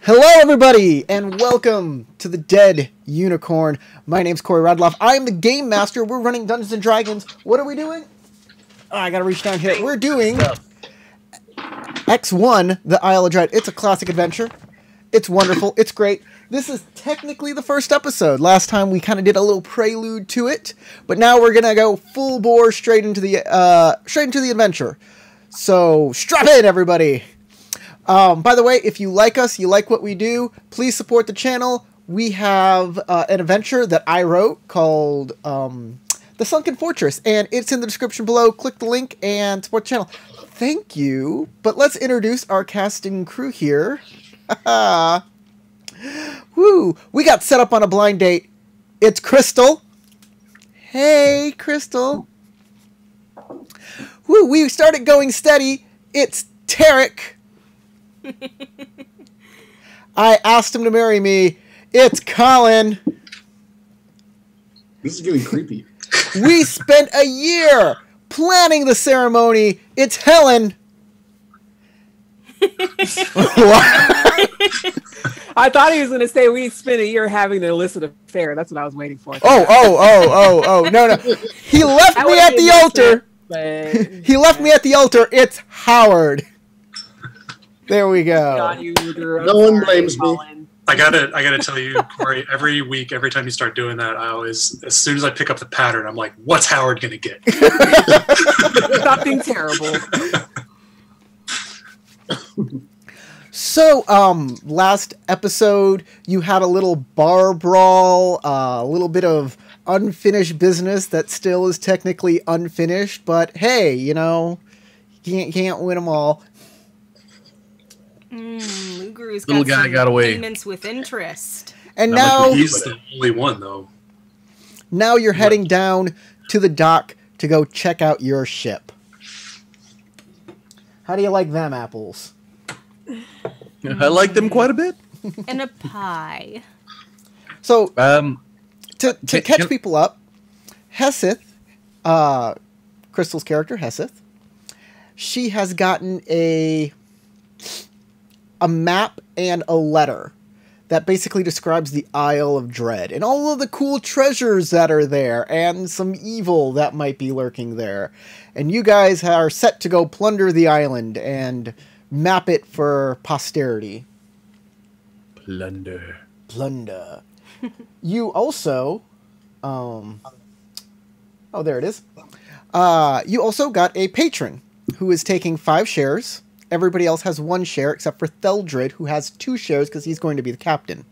Hello, everybody, and welcome to the Dead Unicorn. My name's Corey Radloff. I am the Game Master. We're running Dungeons and Dragons. What are we doing? Oh, I gotta reach down here. We're doing X1, the Isle of Dread. It's a classic adventure. It's wonderful. It's great. This is technically the first episode. Last time we kind of did a little prelude to it, but now we're gonna go full bore straight into the adventure. So strap in, everybody. By the way, if you like us, you like what we do, please support the channel. We have an adventure that I wrote called The Sunken Fortress, and it's in the description below. Click the link and support the channel. Thank you. But let's introduce our cast and crew here. Woo! We got set up on a blind date. It's Crystal. Hey, Crystal. Woo! We started going steady. It's Tarek. I asked him to marry me. It's Colin. This is getting creepy. We spent a year planning the ceremony. It's Helen. I thought he was going to say we spent a year having an illicit affair. That's what I was waiting for. Oh. No. He left me at the altar. He left me at the altar. It's Howard. There we go. No one blames me. I gotta tell you, Corey, every week, every time you start doing that, I always, as soon as I pick up the pattern, I'm like, what's Howard gonna get? Stop being terrible. So, last episode, you had a little bar brawl, a little bit of unfinished business that still is technically unfinished, but hey, you know, you can't win them all. Luguru's Little guy got away. Payments with interest. And Not now like he's the only one, though. Now you're heading down to the dock to go check out your ship. How do you like them apples? I like them quite a bit. And a pie. So, to catch people up, Heseth, Crystal's character, Heseth, she has gotten a map and a letter that basically describes the Isle of Dread and all of the cool treasures that are there and some evil that might be lurking there. And you guys are set to go plunder the island and map it for posterity. Plunder. You also, oh, there it is. You also got a patron who is taking 5 shares. Everybody else has 1 share except for Theldred, who has 2 shares because he's going to be the captain.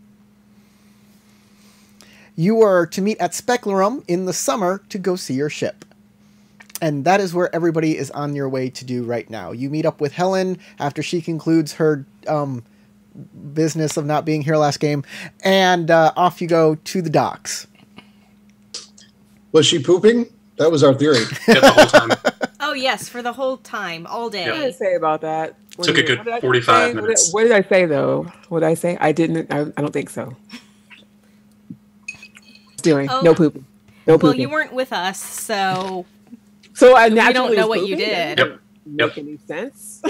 You are to meet at Specularum in the summer to go see your ship. And that is where everybody is on your way to do right now. You meet up with Helen after she concludes her business of not being here last game. And off you go to the docks. Was she pooping? That was our theory. Yeah, the whole time. Oh yes, for the whole time, all day. What did I say about that? Took a good 45 minutes. What did I say though? What did I say? I didn't. I don't think so. Doing no pooping. No pooping. Well, you weren't with us, so I we naturally don't know was what you pooping? did. That doesn't make any sense.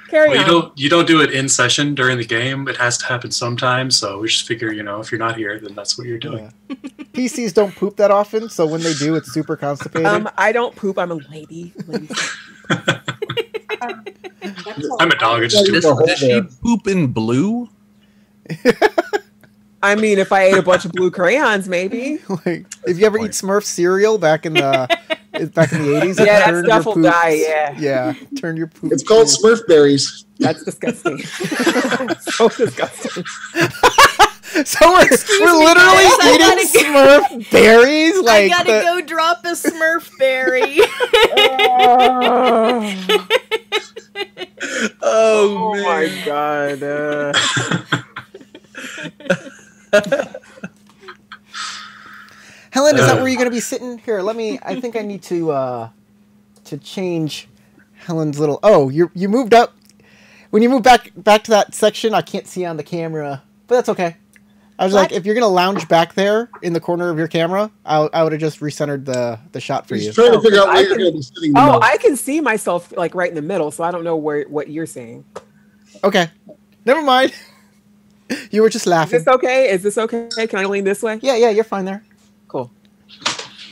Carry on. You don't do it in session during the game. It has to happen sometimes. So we just figure, if you're not here, then that's what you're doing. Yeah. PCs don't poop that often, so when they do, it's super constipated. I don't poop. I'm a lady. I'm a dog. I just do it. Does she poop in blue? I mean, if I ate a bunch of blue crayons, maybe. Like, if you ever eat Smurf cereal back in the 80s, yeah, that stuff will die. Yeah, turn your poop. It's called Smurf berries. That's disgusting. So disgusting. So we're literally eating Smurf berries. Like I gotta go drop a Smurf berry. Oh my god. Helen, is that where you're going to be sitting? Here, I think I need to change Helen's little... Oh, you moved up. When you move back to that section, I can't see on the camera, but that's okay. I was like, if you're going to lounge back there in the corner of your camera, I would have just recentered the shot for you. He's trying to figure out where you're going to be sitting. I can see myself like right in the middle, so I don't know what you're saying. Okay. Never mind. You were just Is laughing. this okay? Is this okay? Can I lean this way? Yeah, you're fine there. Cool.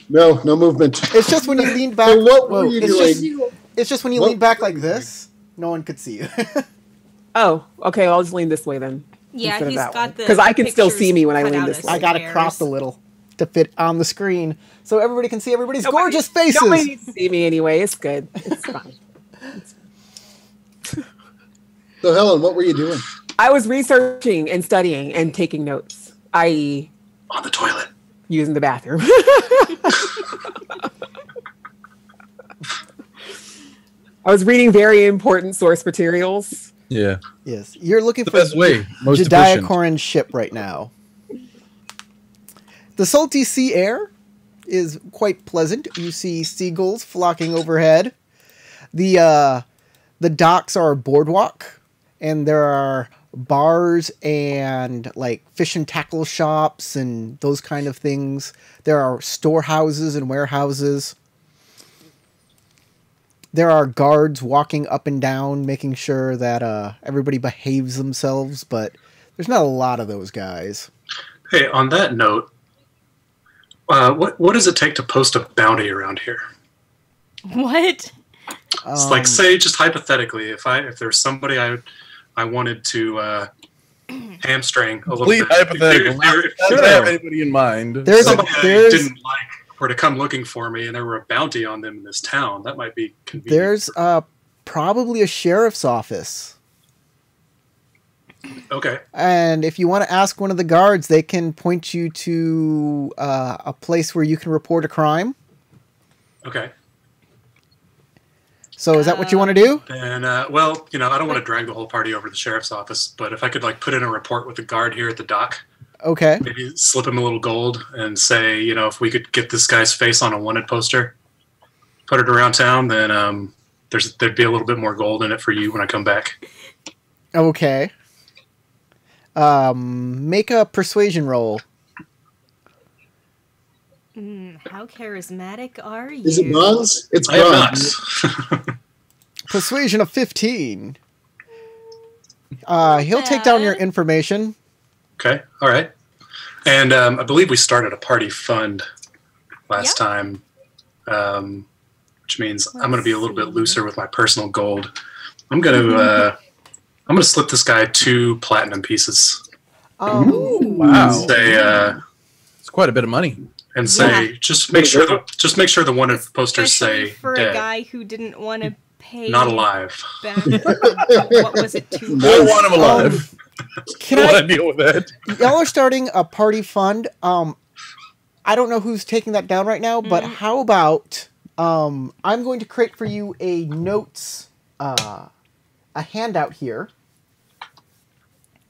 No movement. It's just when you lean back. So what were you it's doing? it's just when you What lean back like were you this, no one could see you. Oh, okay. I'll just lean this way then. Yeah, instead of he's that got way. the 'Cause I can still pictures see me when I cut lean out this as way. I got it squares. cropped a little to fit on the screen so everybody can see everybody's Nobody- gorgeous faces. Nobody needs to see me anyway. It's good. It's fine. So Helen, what were you doing? I was researching and studying and taking notes, i.e., On the toilet. using the bathroom. I was reading very important source materials. Yeah. Yes, you're looking The for best way. Most Jediah efficient. Corrin's ship right now. The salty sea air is quite pleasant. You see seagulls flocking overhead. The docks are a boardwalk, and there are bars and like fish and tackle shops and those kind of things. There are storehouses and warehouses. There are guards walking up and down, making sure that everybody behaves themselves, but there's not a lot of those guys. Hey, on that note, what does it take to post a bounty around here? What? It's like, say, just hypothetically, if there's somebody I wanted to hamstring a little Complete bit. hypothetical. If Not to have anybody in mind. There's somebody I there's didn't like were to come looking for me and there were a bounty on them in this town, that might be convenient. there's probably a sheriff's office. Okay. And if you want to ask one of the guards, they can point you to a place where you can report a crime. Okay. So is that what you want to do? And well, I don't want to drag the whole party over to the sheriff's office, but if I could put in a report with the guard here at the dock, Okay. maybe slip him a little gold and say, if we could get this guy's face on a wanted poster, put it around town, then there'd be a little bit more gold in it for you when I come back. Okay. Make a persuasion roll. How charismatic are you? Is it bronze? It's I am bronze. not. Persuasion of 15. He'll take down your information. Okay, all right. And I believe we started a party fund last time, which means I'm going to be a little bit looser with my personal gold. I'm going to slip this guy 2 platinum pieces. Wow. Say, It's quite a bit of money. and say, just make sure the wanted posters Especially say for dead, a guy who didn't want to pay not alive. back. What was it? I don't want him alive. Can I don't I? want to deal with that. Y'all are starting a party fund. I don't know who's taking that down right now, but how about I'm going to create for you a notes, a handout here.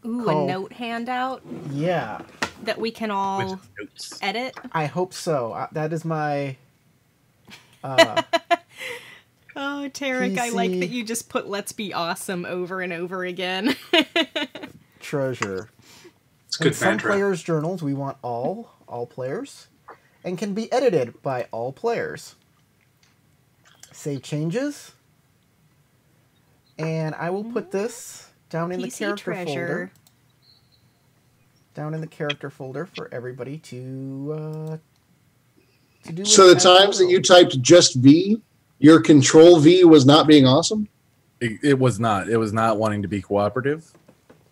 Ooh, Call. a note handout Yeah, that we can all edit. I hope so. That is my. Oh, Tarek, I like PC. that you just put "Let's be awesome" over and over again. Treasure. It's In good some mantra. players' journals, we want all players, and can be edited by all players. Save changes, and I will put this down in the PC character folder. treasure. Down in the character folder for everybody to do. So the times that you typed just V, your control V was not being awesome? It was not. It was not wanting to be cooperative.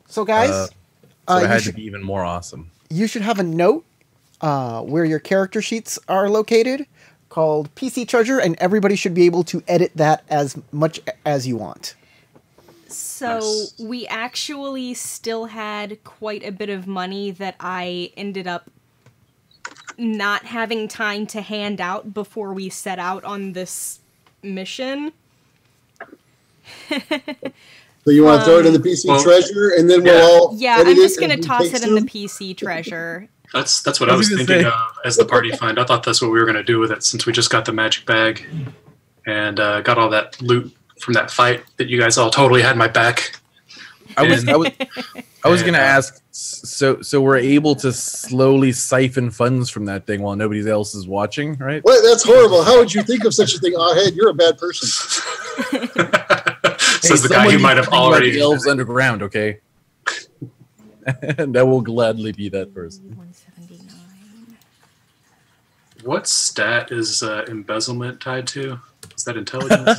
So guys, So I you had should- to be even more awesome. you should have a note where your character sheets are located called PC Treasure, and everybody should be able to edit that as much as you want. So Nice. we actually still had quite a bit of money that I ended up not having time to hand out before we set out on this mission. So you want to throw it in the PC Well, treasure, and then yeah. we'll all Yeah, edit I'm just it gonna as we toss take it in the them? PC Treasure. That's what I I was was gonna thinking say. of as the party fund. I thought that's what we were going to do with it since we just got the magic bag and got all that loot from that fight that you guys all totally had my back. I was And- going to ask. So we're able to slowly siphon funds from that thing while nobody else is watching, right? What? That's horrible. How would you think of such a thing? Oh, hey, you're a bad person. Says the guy who might have already the elves underground. Okay, and I will gladly be that person. 179. What stat is embezzlement tied to? Is that intelligence?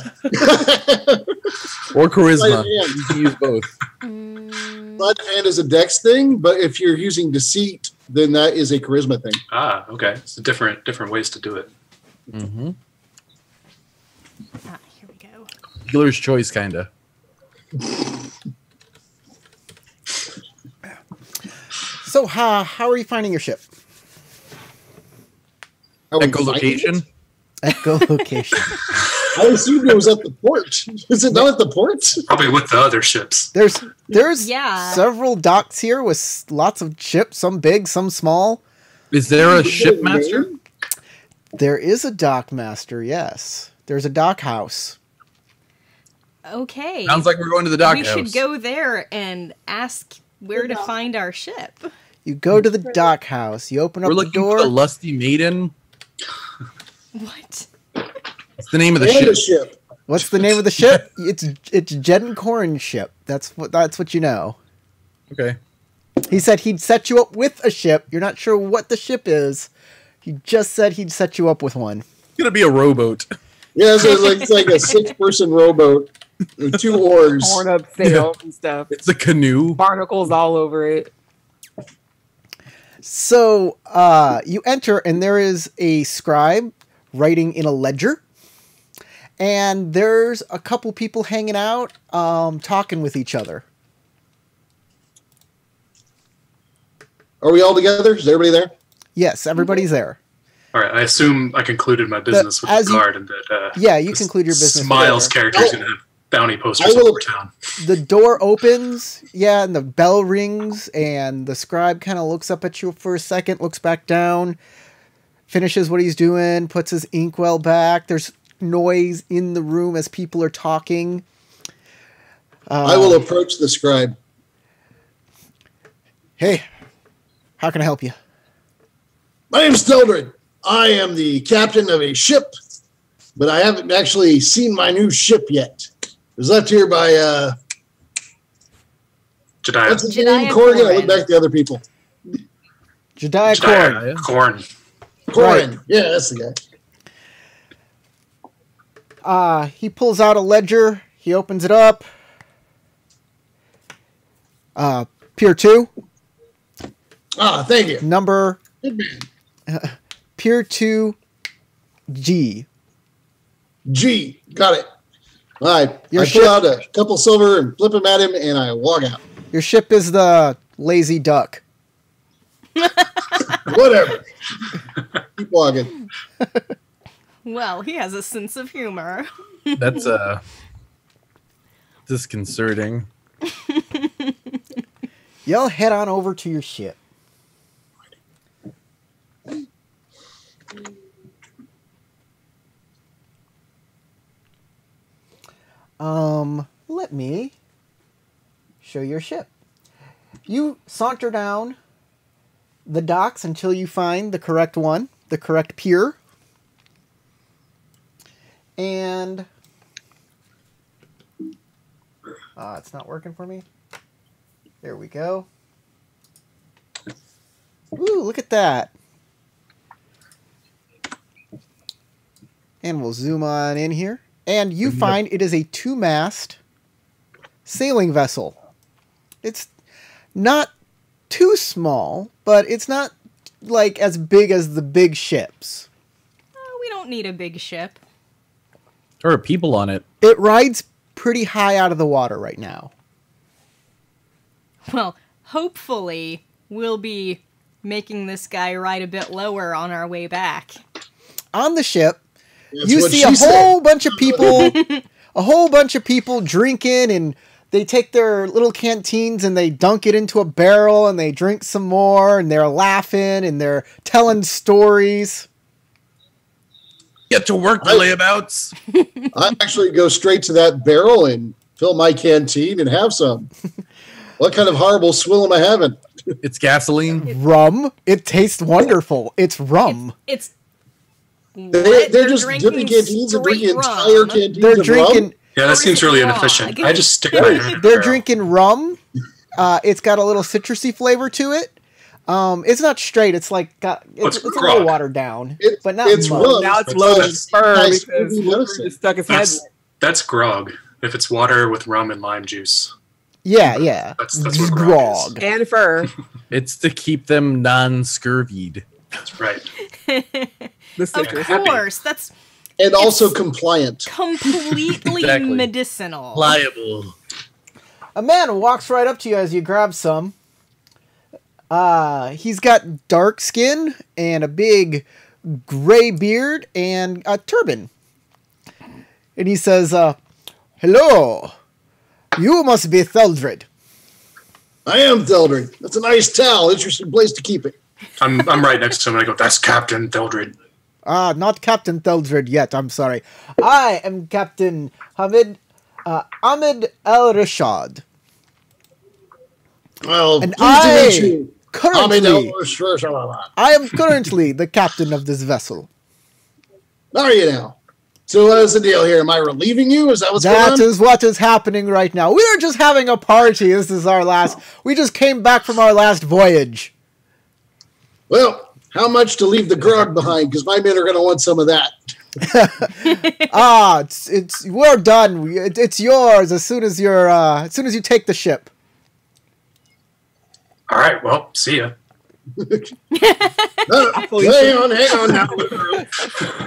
Or charisma. Sleight of You hand. can use both. Sleight of hand is a dex thing, but if you're using deceit, then that is a charisma thing. Ah, okay. It's different ways to do it. Mm-hmm. Ah, here we go. Dealer's choice, kinda. So, how are you finding your ship? How we find Echolocation. it? Echolocation. I assumed it was at the port. Is it not at the port? Probably with the other ships. There's Yeah. several docks here with lots of ships, some big, some small. Is there a ship master? There is a dock master, yes. There's a dock house. Okay. Sounds like we're going to the dock we house. should go there and ask where to find our ship. You go to the dock house, you open up We're the looking door. for the lusty maiden. What? What's the name of the And ship? a ship. What's the name of the ship? It's Jed and Corin's ship. That's what you know. Okay. He said he'd set you up with a ship. You're not sure what the ship is. He just said he'd set you up with one. It's gonna be a rowboat. Yeah, so it's like a 6-person rowboat with 2 oars. Torn up sails and stuff. It's a canoe. Barnacles all over it. So you enter, and there is a scribe writing in a ledger. And there's a couple people hanging out, talking with each other. Are we all together? Is everybody there? Yes, everybody's there. All right. I assume I concluded my business with as the you- guard, and that Yeah, you this conclude your business. Smiles with character is going to have bounty posters I all will- over town. the door opens, yeah, and the bell rings, and the scribe kind of looks up at you for a second, looks back down, finishes what he's doing, puts his inkwell back. There's noise in the room as people are talking. I will approach the scribe. Hey, how can I help you? My name's Deldred. I am the captain of a ship, but I haven't actually seen my new ship yet. It was left here by, Jediah. what's his Jediah name? Corrigan? I look Corin. back at the other people. Jediah Corin. Corn. Corin. Yeah, that's the guy. He pulls out a ledger. He opens it up. Pier 2, Ah, thank you. number Good man. Pier 2 G. G. Got it. All right. Your I ship- pull out a couple silver and flip them at him, and I walk out. Your ship is the Lazy Duck. Whatever. Keep walking. Well, he has a sense of humor. That's disconcerting. Y'all head on over to your ship. Let me show your ship. You saunter down the docks until you find the correct one, the correct pier. And it's not working for me. There we go. Ooh, look at that. And we'll zoom on in here. And you find it is a 2-mast sailing vessel. It's not too small, but it's not like as big as the big ships. We don't need a big ship. There are people on it. It rides pretty high out of the water right now. Well, hopefully we'll be making this guy ride a bit lower on our way back. On the ship, That's you what see she a said. whole bunch of people drinking, and they take their little canteens and they dunk it into a barrel and they drink some more, and they're laughing and they're telling stories. Get to work, the layabouts. I actually go straight to that barrel and fill my canteen and have some. What kind of horrible swill am I having? It's gasoline. Rum. It tastes wonderful. It's rum. It's They're what? just drinking dipping canteens and straight drinking rum. entire canteens They're of drinking. rum. Yeah, that Or is seems it really grog? inefficient. I just stick my hand in the They're barrel. drinking rum. It's got a little citrusy flavor to it. It's not straight. It's like it's a grog? little watered down, but not it's much. rum. Now it's But loaded in that's fur nice because movie Hooper medicine. just stuck his head. That's grog. If it's water with rum and lime juice. Yeah. That's what grog is. Grog. And fur. It's to keep them non-scurvied. That's right. The Of citrus. Happy. course, that's And also compliant. completely Exactly. medicinal. Pliable. A man walks right up to you as you grab some. He's got dark skin and a big gray beard and a turban. And he says, "Hello, you must be Theldred." I am Theldred. That's a nice towel. Interesting place to keep it. I'm right next to him and I go, that's Captain Theldred. Not Captain Theldred yet, I'm sorry. I am Captain Ahmed El-Rashad. Well, And pleased to meet you. Ahmed Currently, El-Rashad. I am currently the captain of this vessel. How are you now? So what is the deal here? Am I relieving you? Is that what's That going on? is what is happening right now. We are just having a party. This is our last. We just came back from our last voyage. Well, how much to leave the grog behind? Because my men are going to want some of that. It's we're done. It's yours as soon as you take the ship. All right, well, see ya. Hang on now.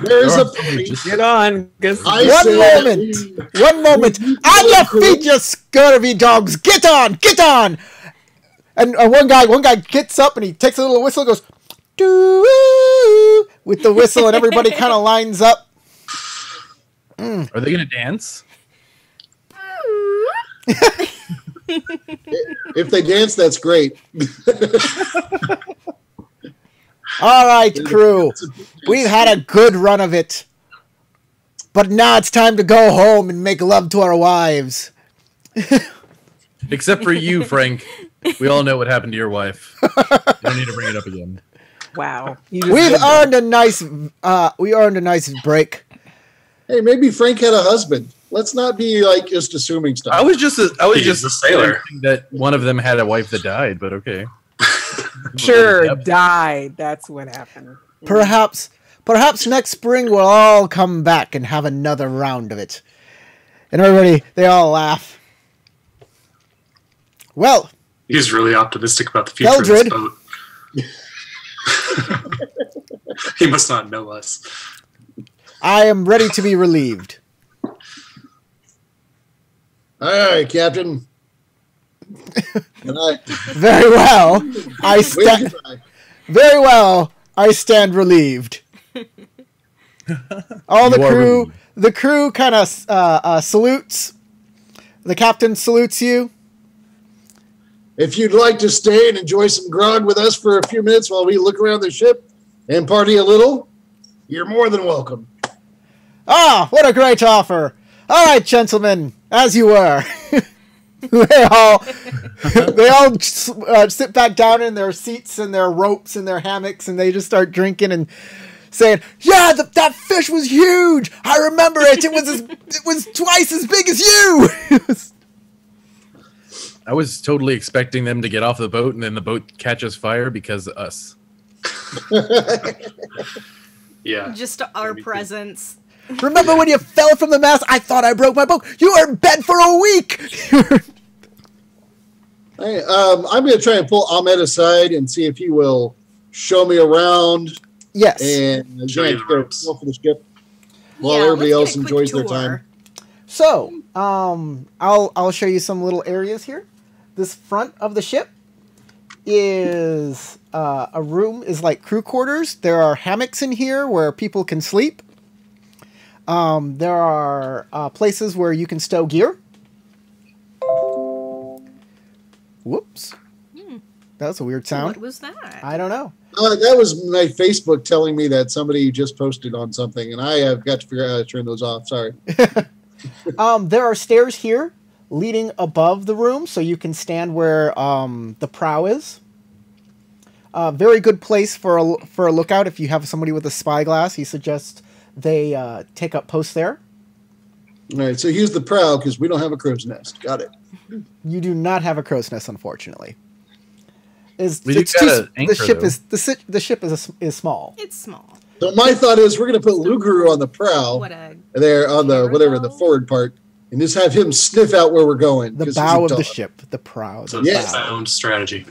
There is a party. Just get on. Guess I One said- moment. On your feet, you scurvy dogs. Get on. And one guy gets up and he takes a little whistle and goes, doo with the whistle, and everybody kind of lines up. Are they gonna dance? If they dance, that's great. All right, crew. We've had a good run of it. But now it's time to go home and make love to our wives. Except for you, Frank. We all know what happened to your wife. You don't need to bring it up again. wow. You just We've did that. earned a nice break. Hey, maybe Frank had a husband. Let's not be like just assuming stuff. I was just He's a sailor. thinking that one of them had a wife that died, but okay. Sure, Yep. died. That's what happened. Perhaps next spring we'll all come back and have another round of it. And they all laugh. Well, He's really optimistic about the future of this Theldred. boat. He must not know us. I am ready to be relieved. All right, Captain. And I, Very well. wave goodbye. Very well. I stand relieved. All the You are crew, relieved. the crew kind of salutes. The captain salutes you. If you'd like to stay and enjoy some grog with us for a few minutes while we look around the ship and party a little, you're more than welcome. Ah, what a great offer! All right, gentlemen, as you were. they all sit back down in their seats and their ropes and their hammocks, and they just start drinking and saying, "Yeah, that fish was huge. I remember it. It was twice as big as you." I was totally expecting them to get off the boat and then the boat catches fire because of us. Yeah. Just our presence. Remember when you fell from the mast? I thought I broke my boat. You were in bed for a week. Hey, I'm going to try and pull Ahmed aside and see if he will show me around Yes. and Show you the go ropes. for the ship while Yeah, everybody let's else get a quick enjoys their tour. time. So, I'll show you some little areas here. This front of the ship is a room is like crew quarters. There are hammocks in here where people can sleep. There are places where you can stow gear. Whoops. That was a weird sound. What was that? I don't know. That was my Facebook telling me that somebody just posted on something, and I have got to figure out how to turn those off. Sorry. There are stairs here leading above the room, so you can stand where the prow is. Very good place for a lookout. If you have somebody with a spyglass, he suggests they take up posts there. All right, so here's the prow because we don't have a crow's nest. Got it. You do not have a crow's nest, unfortunately. Well, you've got an anchor, the ship is small. It's small. So my thought is we're going to put Luguru on the prow there on the whatever the forward part, and just have him sniff out where we're going. The bow of the ship, the prow. So it's a sound strategy.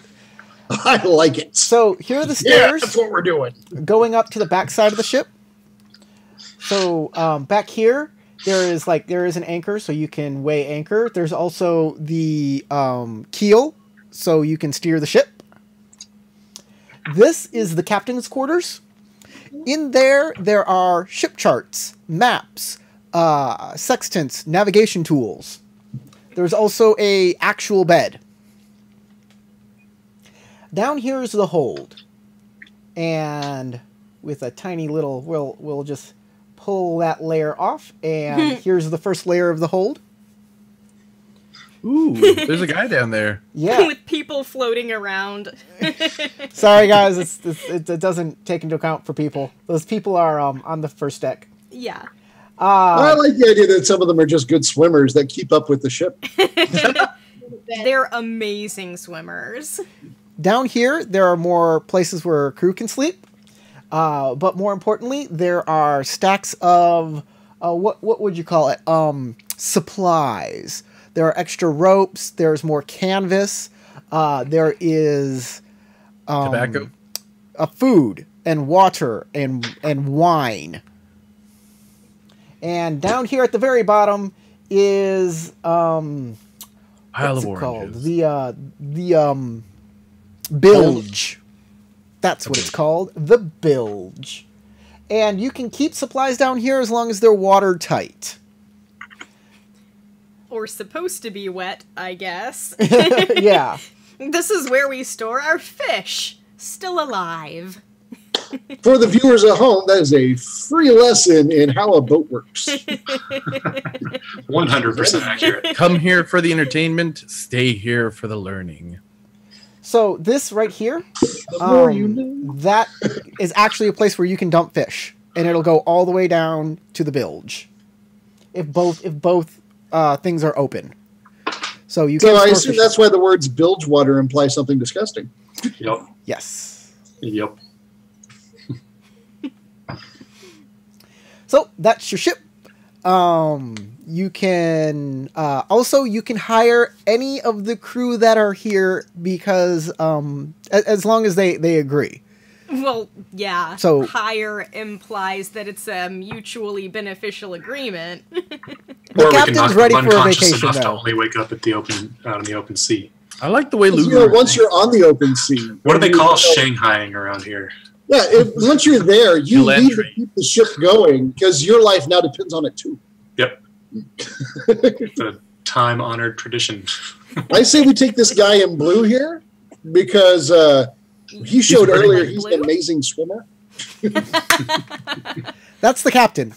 I like it. So here are the stairs. Yeah, that's what we're doing. Going up to the back side of the ship. So back here, there is an anchor, so you can weigh anchor. There's also the keel, so you can steer the ship. This is the captain's quarters. In there are ship charts, maps, sextants, navigation tools. There's also a actual bed. Down here is the hold. And with a tiny little, we'll just pull that layer off, and here's the first layer of the hold. Ooh, there's a guy down there. Yeah. With people floating around. Sorry, guys, it doesn't take into account for people. Those people are on the first deck. Yeah. I like the idea that some of them are just good swimmers that keep up with the ship. They're amazing swimmers. Down here, there are more places where crew can sleep. But more importantly, there are stacks of, what would you call it? Supplies. There are extra ropes. There's more canvas. There is Tobacco, food and water and wine. And down here at the very bottom is pile what's of it called? oranges. The bilge. That's what it's called. The bilge. And you can keep supplies down here as long as they're watertight. Or supposed to be wet, I guess. Yeah. This is where we store our fish. Still alive. For the viewers at home, that is a free lesson in how a boat works. 100% accurate. Come here for the entertainment, stay here for the learning. So this right here, more you know. that is actually a place where you can dump fish, and it'll go all the way down to the bilge. If both things are open. So you. So I assume that's why the words bilge water imply something disgusting. Yep. Yes. Yep. So that's your ship. You can also you can hire any of the crew that are here because as long as they agree. Well, yeah. So hire implies that it's a mutually beneficial agreement. The captain's ready for a vacation, enough to though. only wake up out in the open sea. I like the way You Luger. know, once you're on the open sea, What do they call Shanghaiing around here? Yeah, once you're there, you You'll need to entry. keep the ship going because your life now depends on it too. Yep. It's a time-honored tradition. I say we take this guy in blue here because he showed pretty earlier like he's blue? an amazing swimmer. That's the captain.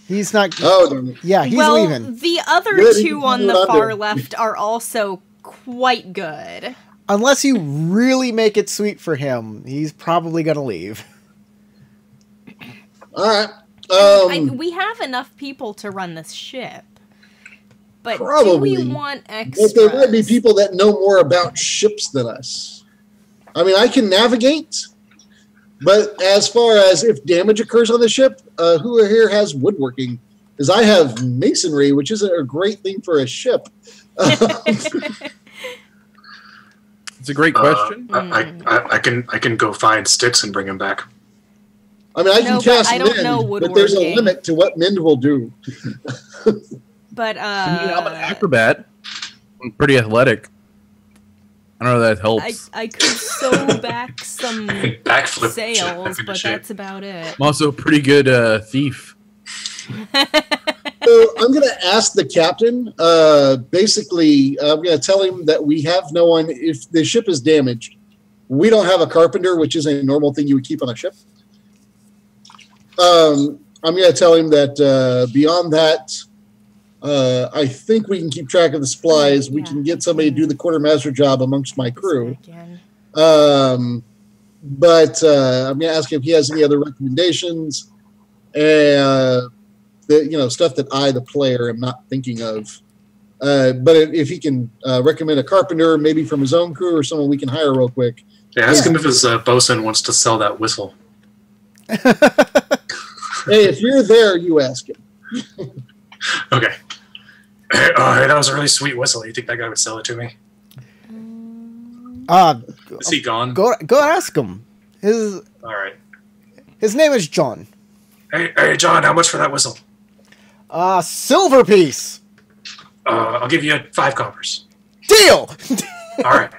He's not. Oh, darn it. Yeah, he's well, leaving. the other Good, two he's on the not far there. left are also quite good. Unless you really make it sweet for him, he's probably gonna leave. All right. We have enough people to run this ship. But Probably. do we want extras? But there might be people that know more about ships than us. I mean, I can navigate, but as far as if damage occurs on the ship, who here has woodworking? Because I have masonry, which isn't a great thing for a ship. It's a great question. I can go find sticks and bring them back. I mean, I can No, but cast I don't know mend, but there's a woodworking. limit to what mend will do. But I mean, I'm an acrobat. I'm pretty athletic. I don't know if that helps. I could sew back some Backflip sails, shit. but that's about it. I'm also a pretty good thief. So I'm going to ask the captain. Basically, I'm going to tell him that we have no one. If the ship is damaged, we don't have a carpenter, which is a normal thing you would keep on a ship. I'm going to tell him that beyond that, I think we can keep track of the supplies. We can get somebody to do the quartermaster job amongst my crew. But I'm going to ask him if he has any other recommendations. the stuff that I, the player, am not thinking of. But if he can recommend a carpenter, maybe from his own crew or someone we can hire real quick. Yeah, ask him if his bosun wants to sell that whistle. Hey, if you're there, you ask him. Okay. Hey, that was a really sweet whistle. You think that guy would sell it to me? Is he gone? Go ask him. All right. His name is John. Hey, John, how much for that whistle? Silver piece. I'll give you 5 coppers. Deal. All right.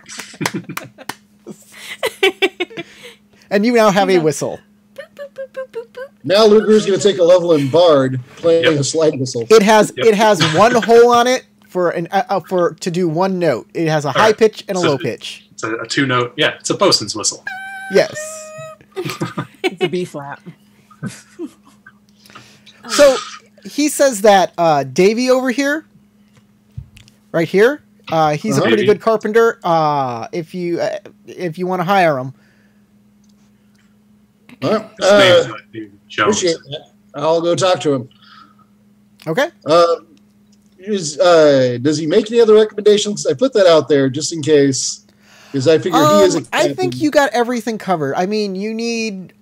And you now have a whistle. Now Luger's going to take a level in Bard, playing a slide whistle. It has one hole on it for to do one note. It has a high pitch and a low pitch. It's a 2-note. Yeah, it's a bosun's whistle. Yes. It's a B flat. So he says that Davey over here, right here, he's a pretty good carpenter. If you want to hire him. Well, Jones. appreciate that. I'll go talk to him. Okay. Does he make any other recommendations? I put that out there just in case, because I figure he is a captain. I think you got everything covered. I mean, you need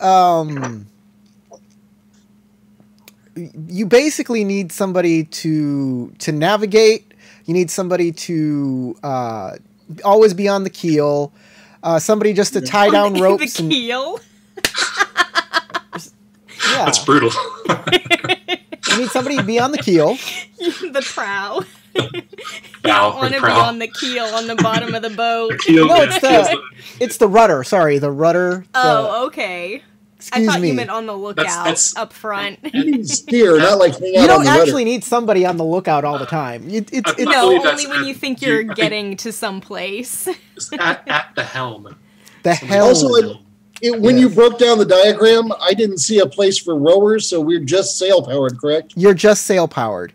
you basically need somebody to navigate. You need somebody to always be on the keel. Somebody just to tie down ropes. The keel. Yeah. That's brutal. You need somebody to be on the keel. The prow. You Bow don't want to be prow. on the keel on the bottom of the boat. Keel, No, yeah, it's the rudder. Sorry, the rudder. Oh, okay. I Excuse thought me. you meant on the lookout That's- up front. You need steer, not like hang out You don't on the actually rudder. need somebody on the lookout all the time. It's I No, believe only that's when at- you think you- you're I think- getting to some place. at the helm. the hell. Also, when you broke down the diagram, I didn't see a place for rowers, so we're just sail powered, correct? You're just sail powered.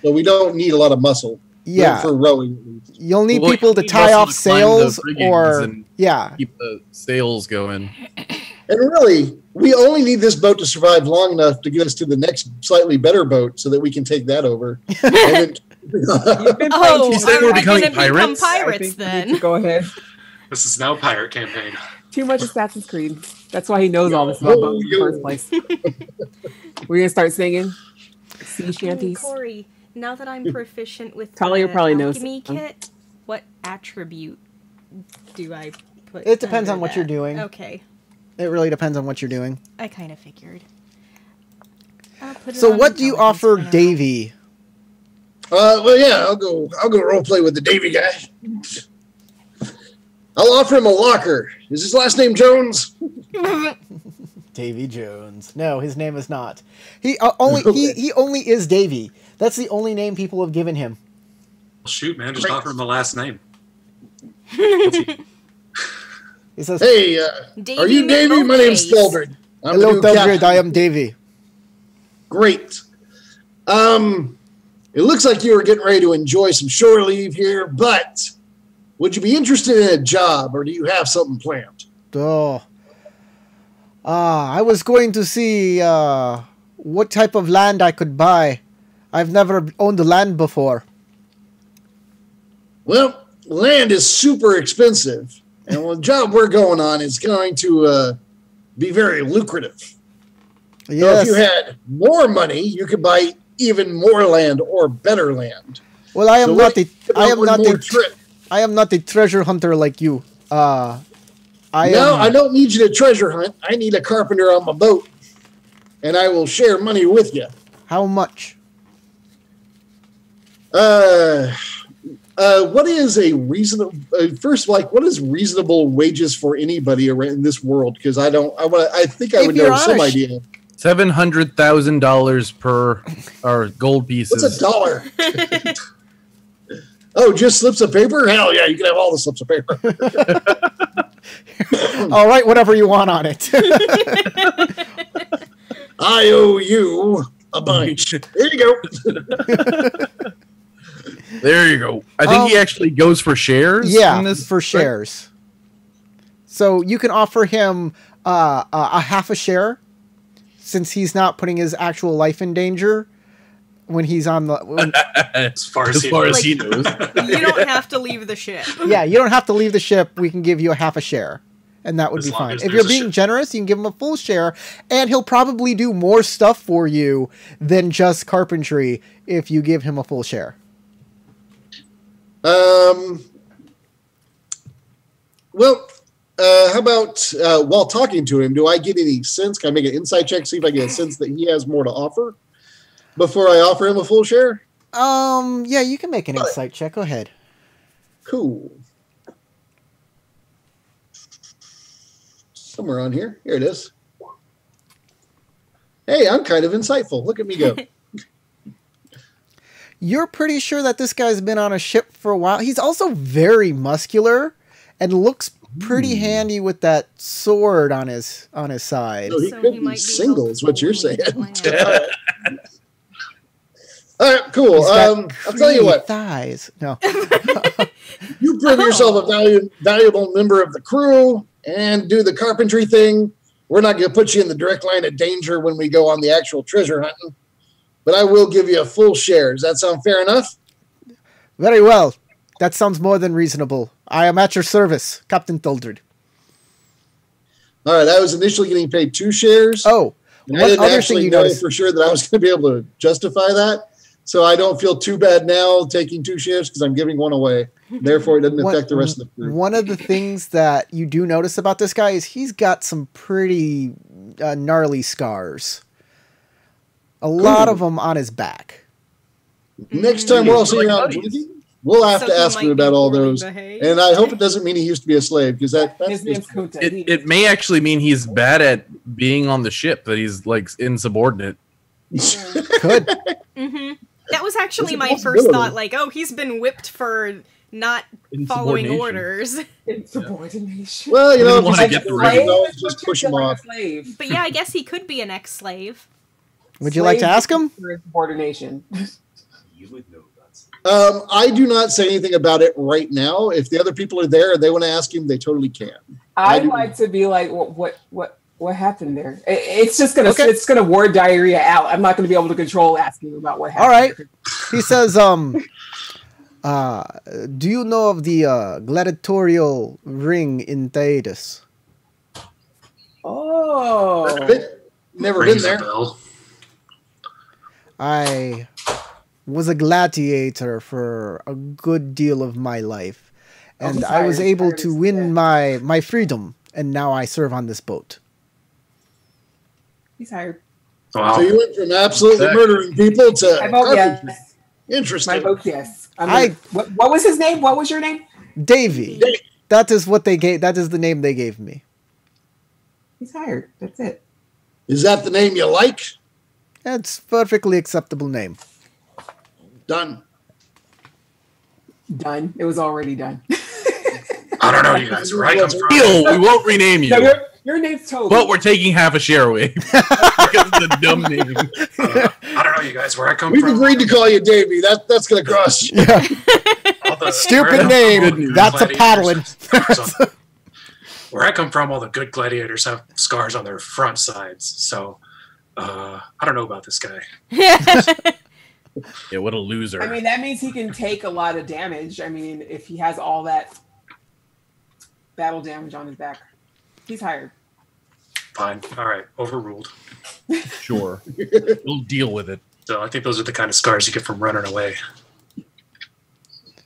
So we don't need a lot of muscle. Yeah. For rowing. You'll need Well, people to you tie also off need to climb the sails riggings or and yeah. keep the sails going. And really, we only need this boat to survive long enough to get us to the next slightly better boat so that we can take that over. And then, You've been Oh, You saying are we're we becoming gonna become pirates? I pirates think we need then? to go ahead. This is now pirate campaign. Too much Assassin's Creed. That's why he knows all this about boats in the yo. first place. We're gonna start singing sea shanties. Corey, now that I'm proficient with Talia the probably knows alchemy some. kit, what attribute do I put? It depends under on what that? you're doing. Okay, It really depends on what you're doing. I kind of figured. I'll put it So on what do you intelligence offer for now. Davey? well, yeah, I'll go role play with the Davy guy. I'll offer him a locker. Is his last name Jones? Davy Jones. No, his name is not. He only is Davy. That's the only name people have given him. Shoot, man, just offer him a last name. He says, Hey, Davy are you Davy? My name's McBoatface. Steldred. I'm the "Hello, new Delbert. captain. I am Davy." Great. It looks like you were getting ready to enjoy some shore leave here, but would you be interested in a job, or do you have something planned? Oh. I was going to see what type of land I could buy. I've never owned land before. Well, land is super expensive, and the job we're going on is going to be very lucrative. So Yes. if you had more money, you could buy even more land or better land. Well, I am So not what a. if you I am one not more a. trip? I am not a treasure hunter like you. I I don't need you to treasure hunt. I need a carpenter on my boat, and I will share money with you. How much? What is a reasonable? First, what is reasonable wages for anybody around in this world? Because I don't. I think I If would you're know some honest- idea. $700,000 per or gold pieces. What's a dollar? Oh, just slips of paper? Hell yeah, you can have all the slips of paper. All right, whatever you want on it. I owe you a bunch. There you go. There you go. I think he actually goes for shares. Yeah, in this, for shares. So you can offer him a half a share, since he's not putting his actual life in danger. when he's on the. As far as Like- he knows. You don't have to leave the ship. Yeah, you don't have to leave the ship. We can give you a half a share, and that would As be long fine. as If there's you're a being ship. generous, you can give him a full share, and he'll probably do more stuff for you than just carpentry if you give him a full share. Well, how about while talking to him, do I get any sense? Can I make an insight check, see if I get a sense that he has more to offer before I offer him a full share? Yeah, you can make an insight check. Go ahead. Cool. Somewhere on here. Here it is. Hey, I'm kind of insightful. Look at me go. You're pretty sure that this guy's been on a ship for a while. He's also very muscular and looks pretty handy with that sword on his side. So he So could he be might be single, able is what to you're hold saying. his All right, cool. He's got I'll tell you creamy what. thighs. No. You prove yourself a valuable member of the crew and do the carpentry thing. We're not going to put you in the direct line of danger when we go on the actual treasure hunting, but I will give you a full share. Does that sound fair enough? Very well. That sounds more than reasonable. I am at your service, Captain Thuldred. All right, I was initially getting paid 2 shares. Oh, and I one didn't other thing actually you know noticed. for sure that I was going to be able to justify that. So I don't feel too bad now taking 2 shares because I'm giving one away. Therefore, it doesn't affect the rest of the crew. One of the things that you do notice about this guy is he's got some pretty gnarly scars. A lot of them on his back. Next time we're all Like sitting around buddies. drinking, we'll have So to he ask might him be about all poorly those. behaved. And I hope it doesn't mean he used to be a slave because that's His name's Kunta. It may actually mean he's bad at being on the ship, that he's like insubordinate. Could. That was actually That's a my first possibility. thought. Like, oh, he's been whipped for not following Insubordination. orders. Insubordination. Well, you know, Didn't wanna if get the you ring. know, just push him off. Slave. But yeah, I guess he could be an ex-slave. Would you like to ask him? For insubordination. You would know that. I do not say anything about it right now. If the other people are there and they want to ask him, they totally can. I'd do- like to be like, what happened there? It's just gonna Okay. it's gonna ward diarrhea out. I'm not gonna be able to control asking about what happened. All right. He says, do you know of the gladiatorial ring in Thetis? Oh. Never been Rings a there. bell. I was a gladiator for a good deal of my life, and I was sorry. able to win my freedom, and now I serve on this boat. He's hired. Wow. So you went from absolutely murdering people to I vote carpentry. yes. Interesting. My vote yes. I- What was his name? What was your name? Davy. That is what they gave. That is the name they gave me. He's hired. That's it. Is that the name you like? It's perfectly acceptable name. Done. Done. It was already done. I don't know, you guys. Where I come from. Deal, we won't rename you, No, your name's Toby. but we're taking half a share away because of the dumb name. I don't know, you guys. Where I come We've from. agreed to call you Davy. That's going to cross. Yeah. all the- Stupid where I name. come from, That's a gladiators paddling. have scars on- Where I come from, all the good gladiators have scars on their front sides. So, I don't know about this guy. Yeah, what a loser. I mean, that means he can take a lot of damage. I mean, if he has all that battle damage on his back, he's hired. Fine. All right. Overruled. Sure. We'll deal with it. So I think those are the kind of scars you get from running away.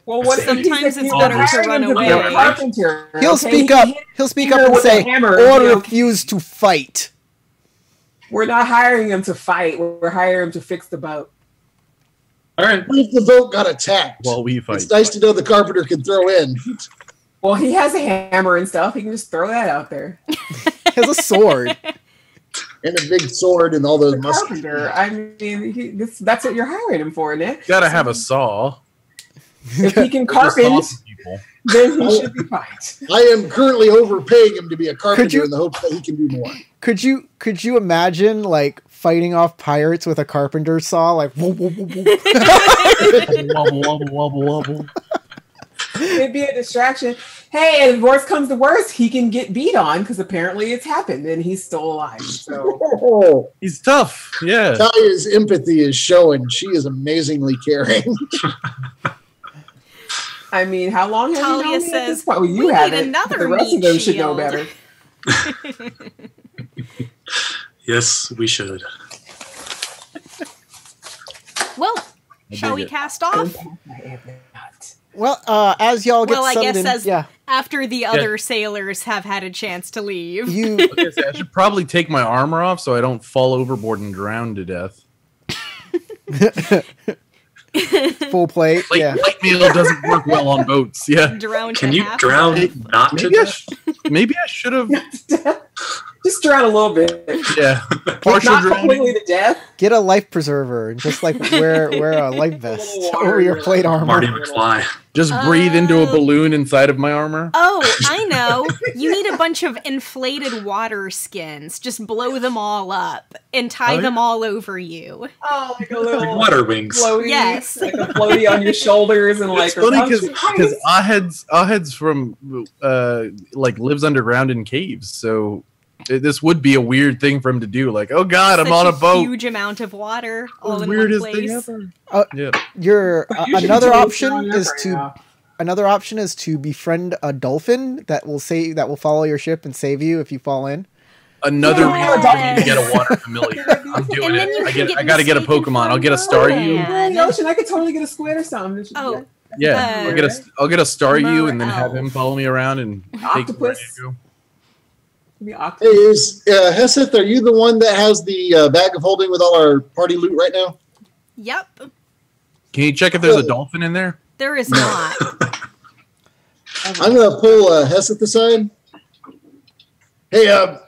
Well, what Sometimes it's better to run away. Be a carpenter, He'll okay? speak He up. can hit He'll speak hammer up and with a say, hammer, or you know. refuse to fight. We're not hiring him to fight. We're hiring him to fix the boat. All right. What if the boat got attacked? While we fight. It's nice to know the carpenter can throw in. Well, he has a hammer and stuff. He can just throw that out there. He has a sword. And a big sword and all those muscles. Carpenter. I mean, that's what you're hiring him for, Nick. Gotta have a saw. If he can Just saw carpent, some people. then he should be fine. I am currently overpaying him to be a carpenter you- in the hope that he can do more. Could you imagine like fighting off pirates with a carpenter saw? Like, whoa, whoa, whoa, whoa. Wobble, wobble, wobble, wobble. It'd be a distraction. Hey, and worst comes to worst, he can get beat on because apparently it's happened and he's still alive. So He's tough. Yeah. Talia's empathy is showing. She is amazingly caring. I mean, how long have Talia you known me at says, this point? Well, you "We haven't. need another The rest of meat them should know shield." better. Yes, we should. Well, I shall dig we it. cast off? Well, as y'all get Well, I settled guess in, as yeah, after the other sailors have had a chance to leave. you I should probably take my armor off so I don't fall overboard and drown to death. full plate. Like, Yeah. light meal doesn't work well on boats. Yeah. Drown Can to you half drown death. not to Maybe I, death? maybe I should have. Just drown a little bit. Yeah. Partial Not drowning. completely to death. Get a life preserver and just like wear a life vest over your plate armor. Marty McFly. Just breathe into a balloon inside of my armor. Oh, I know. You need a bunch of inflated water skins. Just blow them all up and tie them all over you. Oh, like a Like little water wings. floaty. Yes. Like a floaty on your shoulders and like It's funny because because Ahed's from like lives underground in caves, so this would be a weird thing for him to do. Like, oh god, I'm Such on a boat. Huge amount of water all The in one weirdest place. thing ever. Yeah. Your usually another do it option on is right to now. another option is to befriend a dolphin that will follow your ship and save you if you fall in. Another Yeah. reason I need to get a water familiar. I'm doing And then it. you can get I gotta get a mistaken Pokemon. for I'll get a a Staryu. merman. We're in the ocean. I could totally get a squid or something. Oh, Yeah, I'll get a Staryu and then have him Merelf. follow me around and take me where I need Octopus. to go. Be Hey, octopus. is Heseth, are you the one that has the bag of holding with all our party loot right now? Yep. Can you check if there's a dolphin in there? There is not. I'm going to pull Heseth aside. Hey,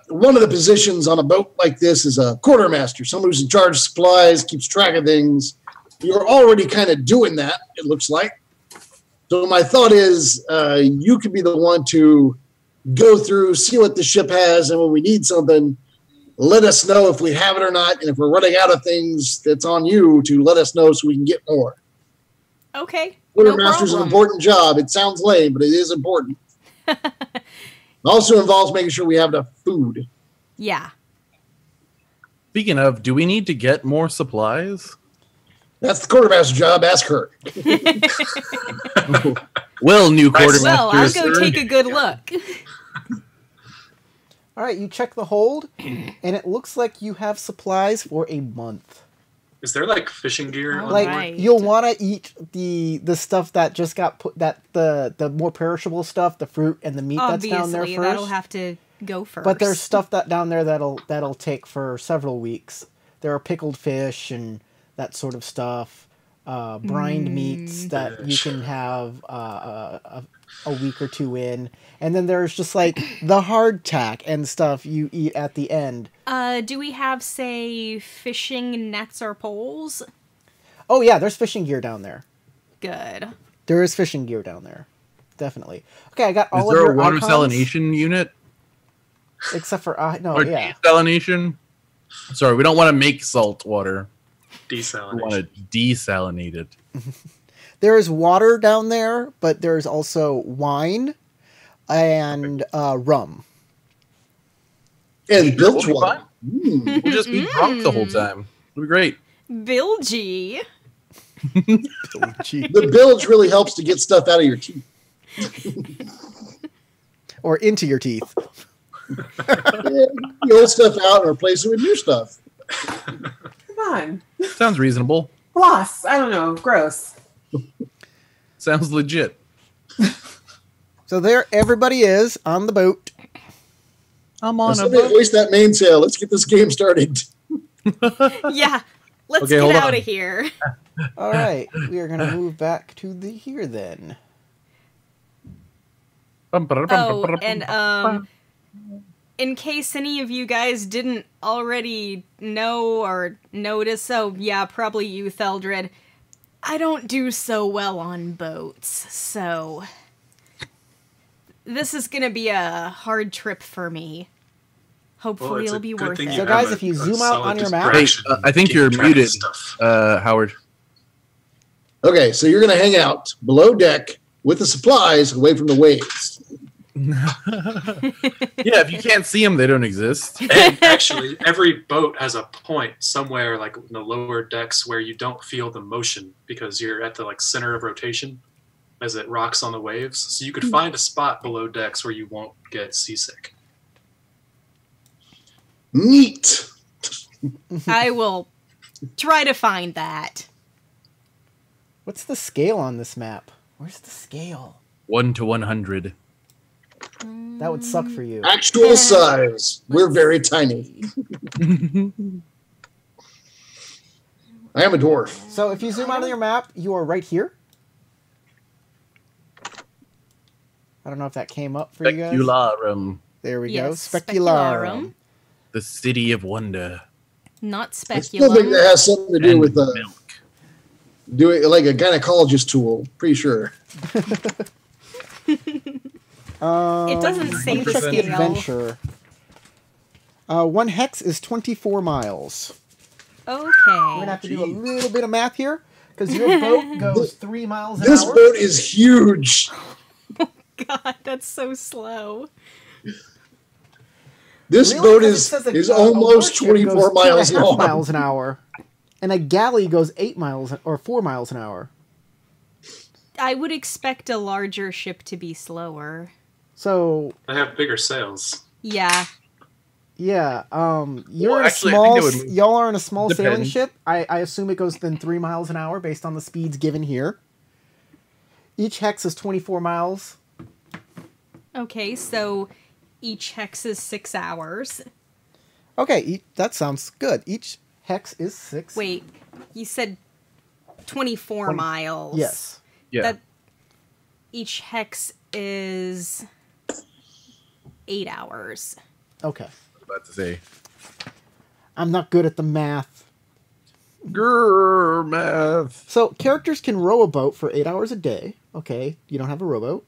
one of the positions on a boat like this is a quartermaster, someone who's in charge of supplies, keeps track of things. You're already kind of doing that, it looks like. So my thought is you could be the one to go through, see what the ship has, and when we need something, let us know if we have it or not. And if we're running out of things, that's on you to let us know so we can get more. Okay. No Quartermaster's an problem. important job. It sounds lame, but it is important. It also involves making sure we have enough food. Yeah. Speaking of, do we need to get more supplies? That's the quartermaster's job. Ask her. Well, new quartermaster. Well, I'll go sir. take a good look. All right, you check the hold, and it looks like you have supplies for a month. Is there like fishing gear? on Like board? Right. you'll want to eat the stuff that just got put the more perishable stuff, the fruit and the meat that's down there Obviously, first. that'll have to go first. But there's stuff that down there that'll take for several weeks. There are pickled fish and that sort of stuff, brined meats that you can have a week or two in, and then there's just like the hardtack and stuff you eat at the end. Do we have, say, fishing nets or poles? Oh yeah, there's fishing gear down there. Good. There is fishing gear down there, definitely. Okay, I got all Is of there your a water icons, salination unit? except for no, Or yeah. desalination? Sorry, we don't want to make salt water. We Desalination. want to desalinate it. There is water down there, but there's also wine and rum. And bilge We'll be water. We'll just be drunk the whole time. It'll be great. Bilgy. The bilge really helps to get stuff out of your teeth. Or into your teeth. The old stuff out and replace it with new stuff. Come on. Sounds reasonable. Floss. I don't know. Gross. Sounds legit. So there everybody is on the boat. I'm on a Somebody boat. waste that mainsail. Let's get this game started. Yeah. Let's Okay, get hold out on. of here. All right, we are going to move back to the here then. Oh, and in case any of you guys didn't already know or notice, so yeah, probably you, Theldred, I don't do so well on boats, so this is gonna be a hard trip for me. Hopefully it's a it'll be good worth thing it. you So have guys, a- if you a zoom out solid on your map- Hey, distraction, I think keep you're track of muted, stuff. Howard. Okay, so you're going to hang out below deck with the supplies away from the waves. Yeah, if you can't see them, they don't exist. And actually, every boat has a point somewhere, like in the lower decks, where you don't feel the motion because you're at the center of rotation as it rocks on the waves. So you could find a spot below decks where you won't get seasick. Neat. I will try to find that. What's the scale on this map? Where's the scale? 1 to 100. That would suck for you. Actual size. We're very tiny. I am a dwarf. So if you zoom out on your map, you are right here. I don't know if that came up for you guys. Specularum. There we go. Yes, Specularum. The city of wonder. Not I still think speculum. that has something to do And with milk. doing like a gynecologist tool. Pretty sure. It doesn't say the Check the scale. adventure. 1 hex is 24 miles. We're going to Okay. have to do a little bit of math here, because your boat goes 3 miles an This hour. boat is huge. God, that's so slow. This Really? boat 'Cause it is says is a almost warship 24 goes miles 2.5 long. miles an hour, and a galley goes 8 miles or 4 miles an hour. I would expect a larger ship to be slower. So They have bigger sails. Yeah. yeah, you're Well, in a actually, I small. think it would Y'all are in a small sailing depend. ship. I assume it goes then 3 miles an hour based on the speeds given here. Each hex is 24 miles. Okay, so each hex is 6 hours. Okay, that sounds good. Each hex is 6. Wait, you said 24 miles. Yes. Yeah. That each hex is 8 hours. Okay. About to say. I'm not good at the math. Grrr, math. So characters can row a boat for 8 hours a day. Okay, you don't have a rowboat.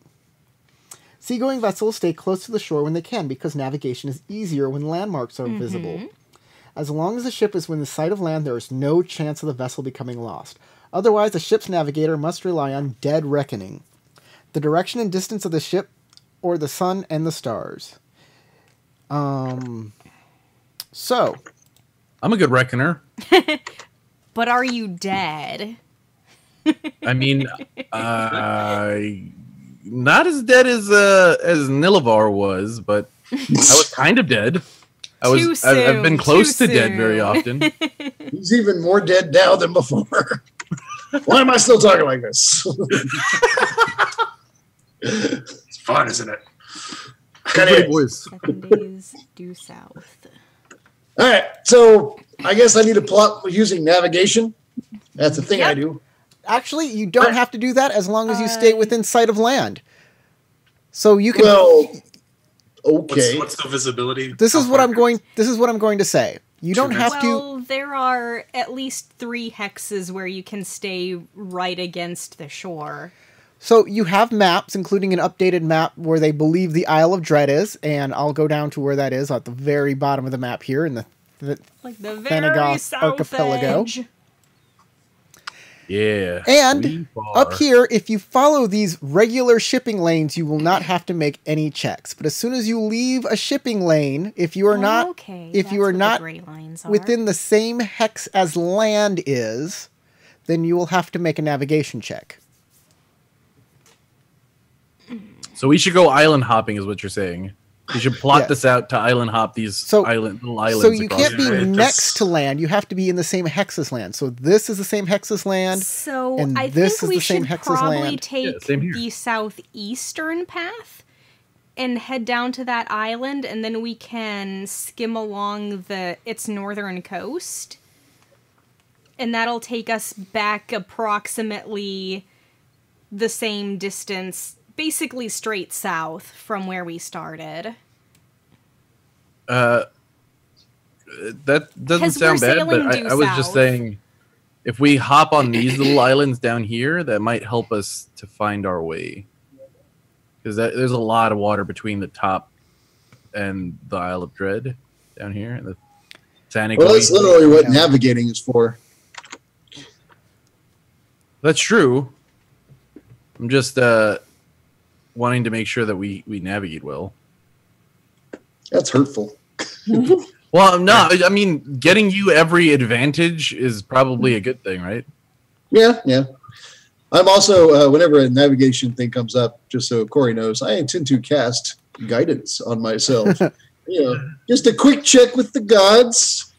Seagoing vessels stay close to the shore when they can because navigation is easier when landmarks are visible. As long as the ship is within sight of land, there is no chance of the vessel becoming lost. Otherwise, the ship's navigator must rely on dead reckoning, the direction and distance of the ship, or the sun and the stars. So, I'm a good reckoner. But are you dead? I mean, not as dead as Nilivar was, but I was kind of dead. Too I've been soon, close too to dead very soon. often. He's even more dead now than before. Why am I still talking like this? It's fun, isn't it? Pretty boys. 7 days due south. All right, so I guess I need to plot using navigation. That's the thing I Yep. do. actually, you don't have to do that as long as you stay within sight of land. So you can. Well, okay. What's the visibility? This is How what far? I'm going. This is what I'm going to say. You don't Two have to. Well, there are at least 3 hexes where you can stay right against the shore. So you have maps, including an updated map where they believe the Isle of Dread is, and I'll go down to where that is at the very bottom of the map here in the Like the very Thanagoth south archipelago. edge. Yeah. And we up are. here, if you follow these regular shipping lanes, you will not have to make any checks. But as soon as you leave a shipping lane, if you are not Okay, if you that's are what the not gray lines are. within the same hex as land is, then you will have to make a navigation check. So we should go island hopping, is what you're saying. We should plot Yeah. this out to island hop these So- little islands. So you across can't be the- Yeah, next that's- to land. You have to be in the same hex as land. So this is the same hex as land. So and I this think is we the same should hex as probably land. take Yeah, same here. the southeastern path and head down to that island, and then we can skim along its northern coast, and that'll take us back approximately the same distance, basically straight south from where we started. That doesn't 'Cause sound we're bad, but sailing due I was just south. saying, if we hop on these little islands down here, that might help us to find our way. Because there's a lot of water between the top and the Isle of Dread down here. The Tanic. Well, that's literally what navigating is for. That's true. I'm just wanting to make sure that we navigate well. That's hurtful. Well, no, I mean, getting you every advantage is probably a good thing, right? Yeah. I'm also, whenever a navigation thing comes up, just so Corey knows, I intend to cast guidance on myself. Just a quick check with the gods.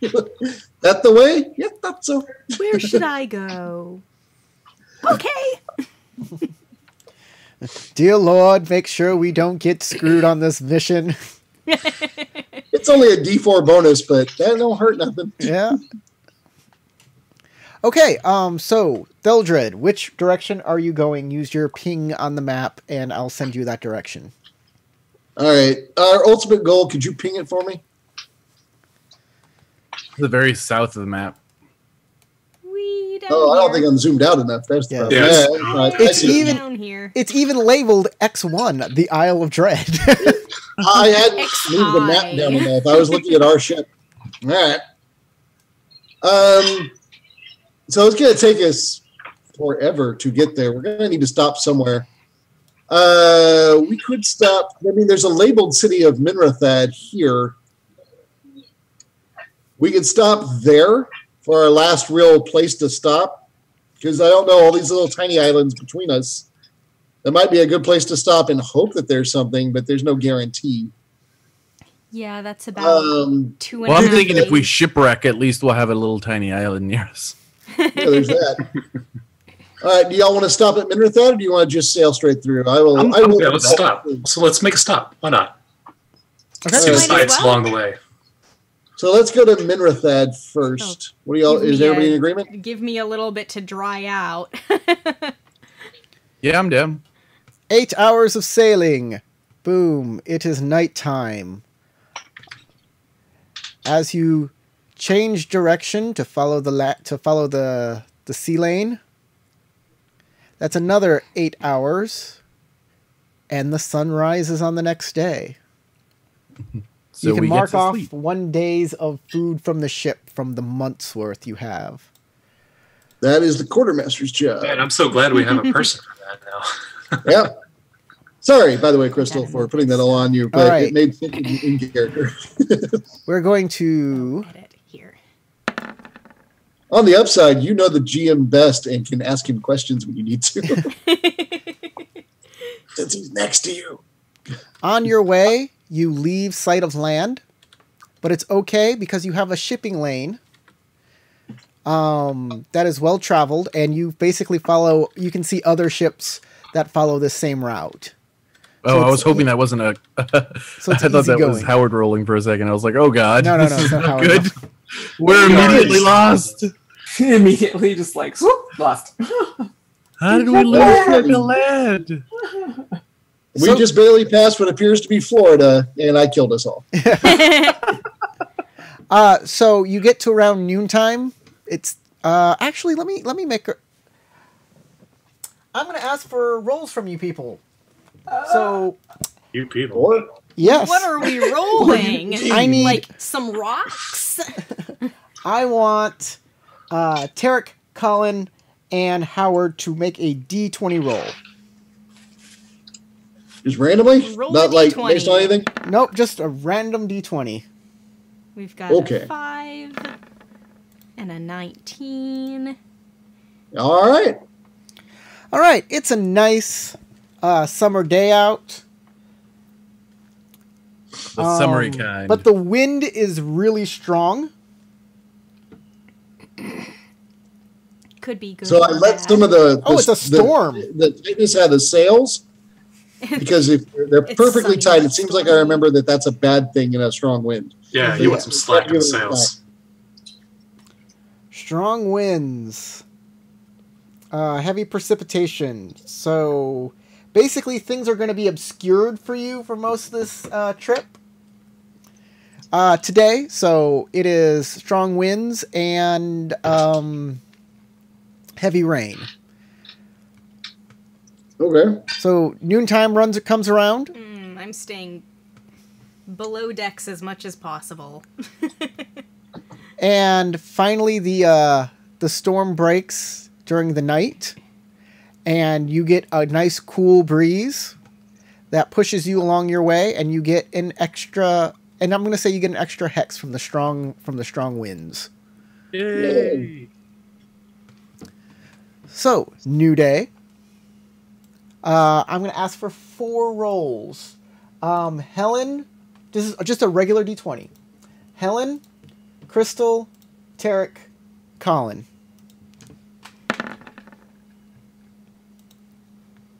That the way? Yeah, thought so. Where should I go? Okay. Dear Lord, make sure we don't get screwed on this mission. It's only a D4 bonus, but that don't hurt nothing. Yeah. Okay, so, Theldred, which direction are you going? Use your ping on the map, and I'll send you that direction. All right. Our ultimate goal, could you ping it for me? The very south of the map. We I don't think I'm zoomed out enough. That's the problem. Yes. I see it. down here. It's even labeled X1, the Isle of Dread. I hadn't moved the map down enough. I was looking at our ship. All right. So it's going to take us forever to get there. We're going to need to stop somewhere. We could stop. I mean, there's a labeled city of Minrathad here. We could stop there for our last real place to stop, because I don't know all these little tiny islands between us. That might be a good place to stop and hope that there's something, but there's no guarantee. Yeah, that's about 2.5. Well, I'm thinking if we shipwreck, at least we'll have a little tiny island near us. Yeah, there's that. All right, do y'all want to stop at Minrathad, or do you want to just sail straight through? I will. Yeah, let's stop. So let's make a stop. Why not? Okay. See the Might as sights well. along the way. So let's go to Minrathad first. What do y'all? Give Is me everybody in agreement? Give me a little bit to dry out. Yeah, I'm down. 8 hours of sailing. Boom. It is nighttime. As you change direction to follow the sea lane, that's another 8 hours, and the sun rises on the next day. So you can we mark get to off sleep. 1 day's of food from the ship from the month's worth you have. That is the quartermaster's job. Man, I'm so glad we have a person for that now. Yeah. Sorry, by the way, Crystal, for putting that all on you, but All right. it made sense in character. We're going to... Edit here. On the upside, you know the GM best and can ask him questions when you need to. Since he's next to you. On your way, you leave sight of land, but it's okay because you have a shipping lane that is well traveled, and you basically follow. You can see other ships that follow the same route. Oh, I it's- was hoping that wasn't a. So I it's thought that was easygoing. Howard rolling for a second. I was like, oh god, No, this it's is not not Howard. good. We're immediately lost. Immediately just like, swoop, lost. How did we lose such a lad? We just barely passed what appears to be Florida, and I killed us all. So you get to around noontime. It's actually let me make. I'm going to ask for rolls from you people. So You people. Or yes, What are we rolling? I need. Like some rocks? I want Tarek, Colin, and Howard to make a D20 roll. just randomly? Roll Not a like D20. based on anything? Nope, just a random D20. We've got Okay. a 5 and a 19. All right. All right, it's a nice summer day out. The summery kind. But the wind is really strong. Could be good. So I or let bad. some of the Oh, it's a storm. The tightness out of the sails, because if they're It's perfectly sunny, tight, it not seems like I stormy. remember that's a bad thing in a strong wind. Yeah, you want some slack in the sails. Strong winds. Heavy precipitation. So basically things are going to be obscured for you for most of this trip. Today, so it is strong winds and heavy rain. Okay. So noontime comes around. I'm staying below decks as much as possible. And finally, the storm breaks during the night, and you get a nice cool breeze that pushes you along your way, and you get an extra. And I'm going to say you get an extra hex from the strong winds. Yay! So, new day. I'm going to ask for 4 rolls. Helen, this is just a regular D20. Helen, Crystal, Tarek, Colin.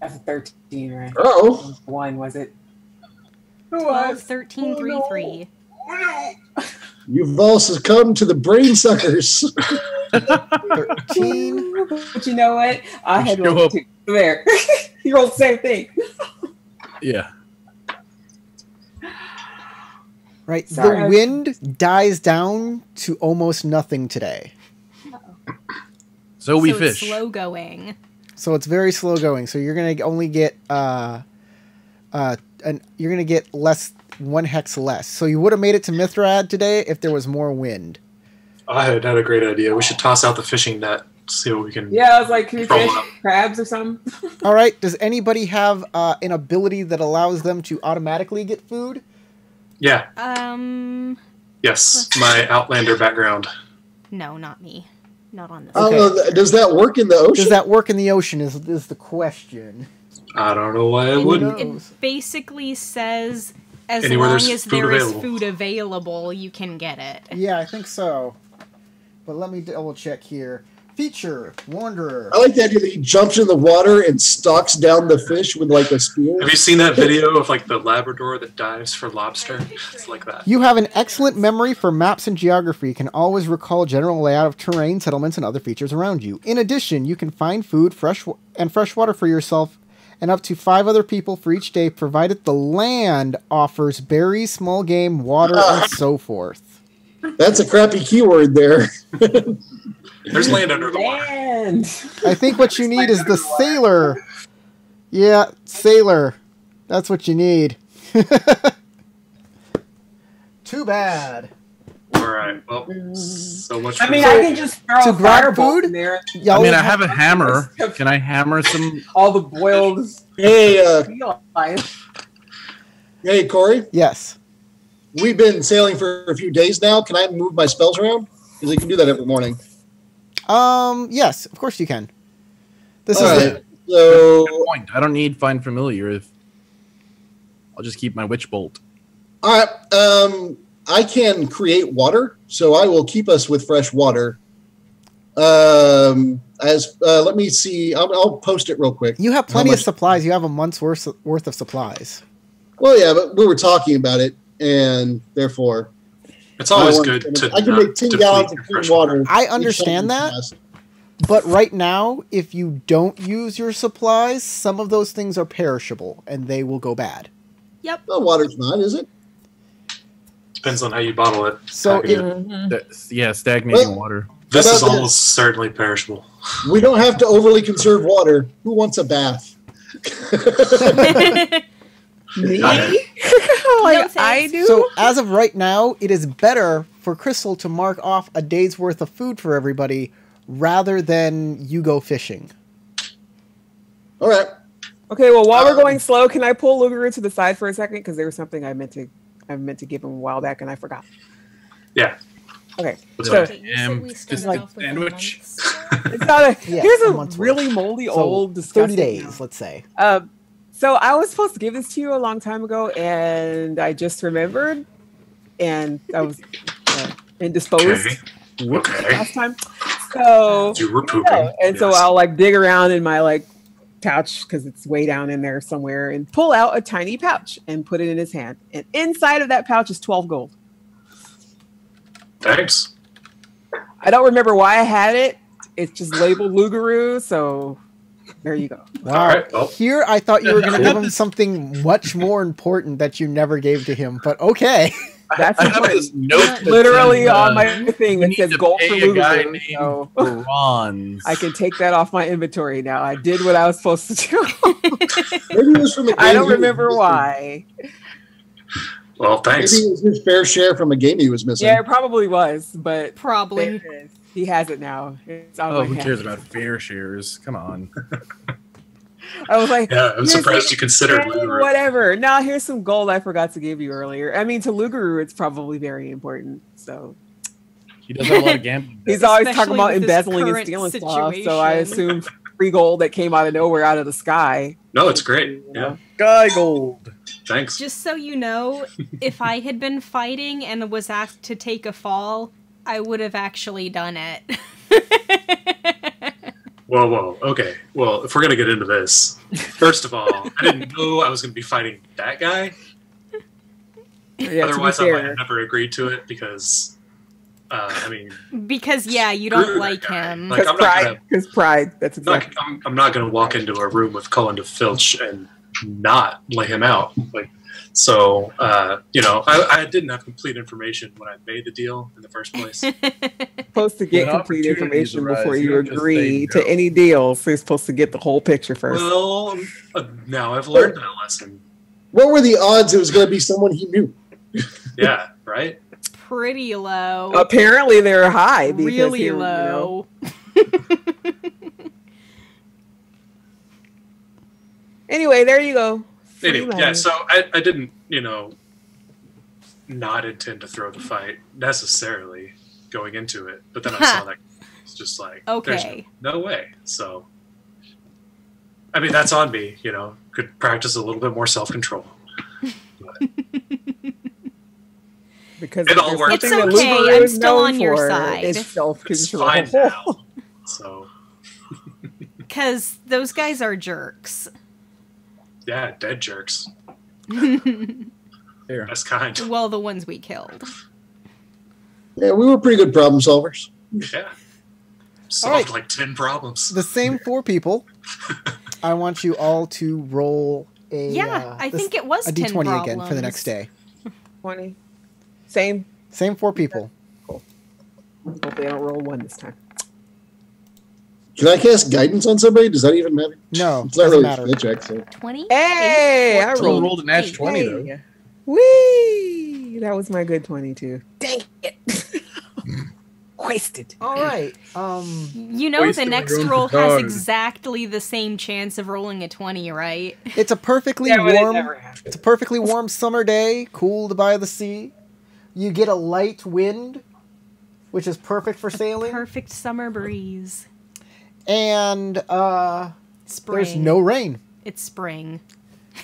That's a 13, right? Oh, 1, was it? 12, 13, 3, 3. Oh, no. you've all succumbed to the brain suckers. 13. But you know what? I had Show rolled up. 2. There. You rolled the same thing. Yeah. Right. Sorry. The wind dies down to almost nothing today. So we it's fish. slow going. So it's very slow going. So you're gonna only get you're gonna get 1 hex less. So you would have made it to Mithrad today if there was more wind. I had a great idea. We should toss out the fishing net, see what we can. Yeah, I was like, can we Roll fish up. crabs or something? All right. Does anybody have an ability that allows them to automatically get food? Yeah. Let's Yes. My Outlander background. No, not me. Not on this. I don't know, does that work in the ocean? Does that work in the ocean? Is the question? I don't know why it Who wouldn't. knows? It basically says as Anywhere long there's as food there is available. food available, you can get it. Yeah, I think so. But let me double check here. Feature Wanderer. I like the idea that he jumps in the water and stalks down the fish with like a spear. Have you seen that video of like the Labrador that dives for lobster? It's like that. You have an excellent memory for maps and geography. Can always recall general layout of terrain, settlements, and other features around you. In addition, you can find food, fresh water for yourself and up to 5 other people for each day, provided the land offers berries, small game, water, and so forth. That's a crappy keyword there. There's land under the water. And I think what you need is the sailor. Yeah, sailor. That's what you need. Too bad. All right. Well, so much. I for mean, that. I can just throw To a grab fireball food? in there. Y'all I mean, I have a hammer. Can I hammer some? All the boiled Hey, sea life. hey, Corey. Yes. We've been sailing for a few days now. Can I move my spells around? Because I can do that every morning. Yes, of course you can. This All is right. So, Good point. I don't need find familiar. If I'll just keep my witch bolt. all right. I can create water, so I will keep us with fresh water. Let me see. I'll post it real quick. You have How plenty of much- supplies. You have a month's worth of supplies. Well, yeah, but we were talking about it, and therefore, It's always I want- good to. I can not make 10 deplete gallons your of clean fresh water. I each understand time we that, pass. but right now, if you don't use your supplies, some of those things are perishable and they will go bad. Yep. No, water's not, is it? Depends on how you bottle it. So Package if, it. Yeah, stagnating Well- water. This How is about almost certainly perishable. We don't have to overly conserve water. Who wants a bath? Me? No Like thanks. I do? so as of right now, it is better for Crystal to mark off a day's worth of food for everybody rather than you go fishing. All right. Okay, well, while we're going slow, can I pull Luger to the side for a second? Because there was something I meant to give him a while back and I forgot. Yeah. Okay. That's So- right. Okay, you said we started like off with a sandwich. month. It's not a, Yeah, here's a a month's really worth. moldy, So old, 30 disgusting. days, let's say. So I was supposed to give this to you a long time ago, and I just remembered, and I was indisposed Okay. last time. So You were pooping. and so Yes. I'll like dig around in my pouch because it's way down in there somewhere, and pull out a tiny pouch and put it in his hand. And inside of that pouch is 12 gold. Thanks. I don't remember why I had it. It's just labeled Lugaroo, so there you go. Wow. All right, well. Here, I thought you were going to give him something much more important that you never gave to him, but okay. That's I have important. this note that Literally says, on my thing we that need says to gold for pay a guy Lugaroo. named So Bronze. I can take that off my inventory now. I did what I was supposed to do. Maybe it was from a game I don't he was remember missing. why. Well, thanks. Maybe it was his fair share from a game he was missing. Yeah, it probably was, but Probably. there it is. He has it now. It's on Oh, my who hand. cares about fair shares? Come on. I was like, Yeah, I'm here's surprised the- you considered Lugaroo. Whatever. Now here's some gold I forgot to give you earlier. I mean, to Lugaroo, it's probably very important. So He does have a lot of gambling. he's always talking Especially about with this embezzling and current stealing stuff. So I situation. assume free gold that came out of nowhere, out of the sky. No, it's great. You Yeah, know? Guy gold. thanks. Just so you know, if I had been fighting and was asked to take a fall, I would have actually done it. Whoa. Okay. Well, if we're gonna get into this, first of all, I didn't know I was gonna be fighting that guy. Yeah, Otherwise, to be I might fair. have never agreed to it because, I mean, Because, yeah, you Screw don't that like guy. him. Like, Because I'm not pride. gonna- Because pride. That's exactly. I'm not going to walk into a room with Cullen to Filch and not lay him out. Like, so, you know, I didn't have complete information when I made the deal in the first place. Supposed to get When complete opportunities information arise, before you you don't just agree say to no. any deal. So you're supposed to get the whole picture first. Well, now I've learned that lesson. What were the odds it was going to be someone he knew? Yeah, right? Pretty low. Apparently they're high because really here, you know, low. Anyway, there you go. Free Anyway, money. yeah, so I didn't, you know, not intend to throw the fight necessarily going into it. But then I saw that it's just like, there's Okay. no way. So, I mean, that's on me, you know, could practice a little bit more self-control. Because It all there's works. something It's that okay, Lugaroo I'm is still known on your for. side. It's It's self-control. fine now. So, Because those guys are jerks. yeah, dead jerks. Here. Best kind. Well, the ones we killed. Yeah, we were pretty good problem solvers. Yeah. Solved right. like 10 problems. The same 4 people. I want you all to roll a Yeah, I think it was a 10 d20 again problems. for the next day. 20. Same. Same 4 people. Hope they don't roll 1 this time. Can I cast guidance on somebody? Does that even matter? No, It's not doesn't really matter. a check, so. 20? Hey, I Someone rolled. rolled a natch 20 though. Hey. Whee! That was my good 22. Dang it. Wasted. All right. You know Wasting the next your own roll has petard. exactly the same chance of rolling a 20, right? It's a perfectly Yeah, but it warm. never happened. It's a perfectly warm summer day, cooled by the sea. You get a light wind, which is perfect for sailing. Perfect summer breeze. And Spring. there's no rain. It's spring.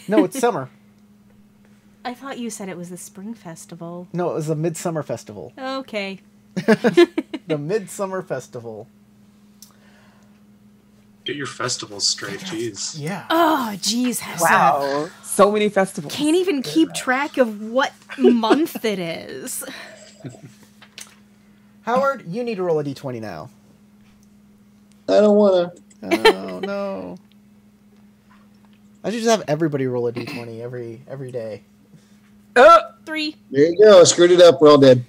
No, it's summer. I thought you said it was the spring festival. No, it was a midsummer festival. Okay. The midsummer festival. Get your festivals straight, jeez. Yeah. Oh, jeez, Hessa. Wow. So many festivals. Can't even keep track of what month it is. Howard, you need to roll a d20 now. I don't want to. Oh no. I should just have everybody roll a d20 every day. 3. There you go. Screwed it up. We're all dead.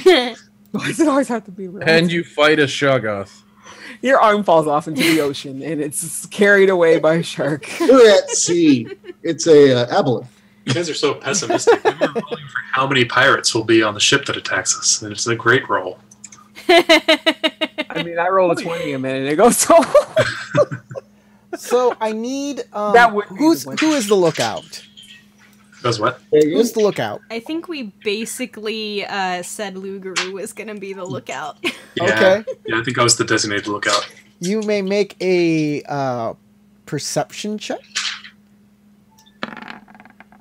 Why does it always have to be real? And you fight a Shoggoth. Your arm falls off into the ocean and it's carried away by a shark. We're at sea. It's a aboleth. You guys are so pessimistic. We were rolling for how many pirates will be on the ship that attacks us, and it's a great roll. I mean, I rolled a 20 a minute ago, so So I need That would be the one. who is the lookout? Does what? There you Who's go. the lookout? I think we basically said Lugaroo was going to be the lookout. Yeah. Okay. Yeah, I think I was the designated lookout. You may make a perception check.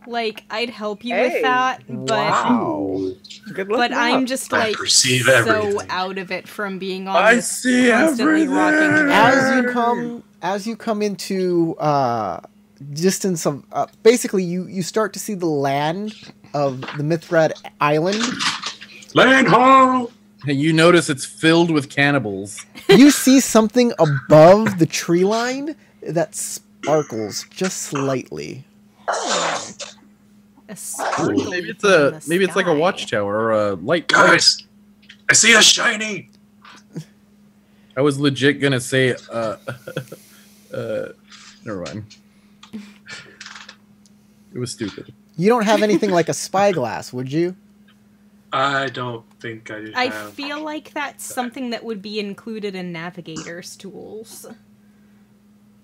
Like, I'd help you Hey, with that, but Wow. good luck. but I'm just I like perceive so everything. out of it from being on I this see constantly everything. rocking As you come into distance of basically you start to see the land of the Mithrad Island. Land ho! And you notice it's filled with cannibals. You see something above the tree line that sparkles just slightly. a sparkly Maybe it's thing in a the maybe it's like a sky. watchtower or a light. Guys, I see a shiny! I was legit gonna say never mind. It was stupid. You don't have anything like a spyglass, would you? I don't think I I have. feel like that's something that would be included in navigator's tools.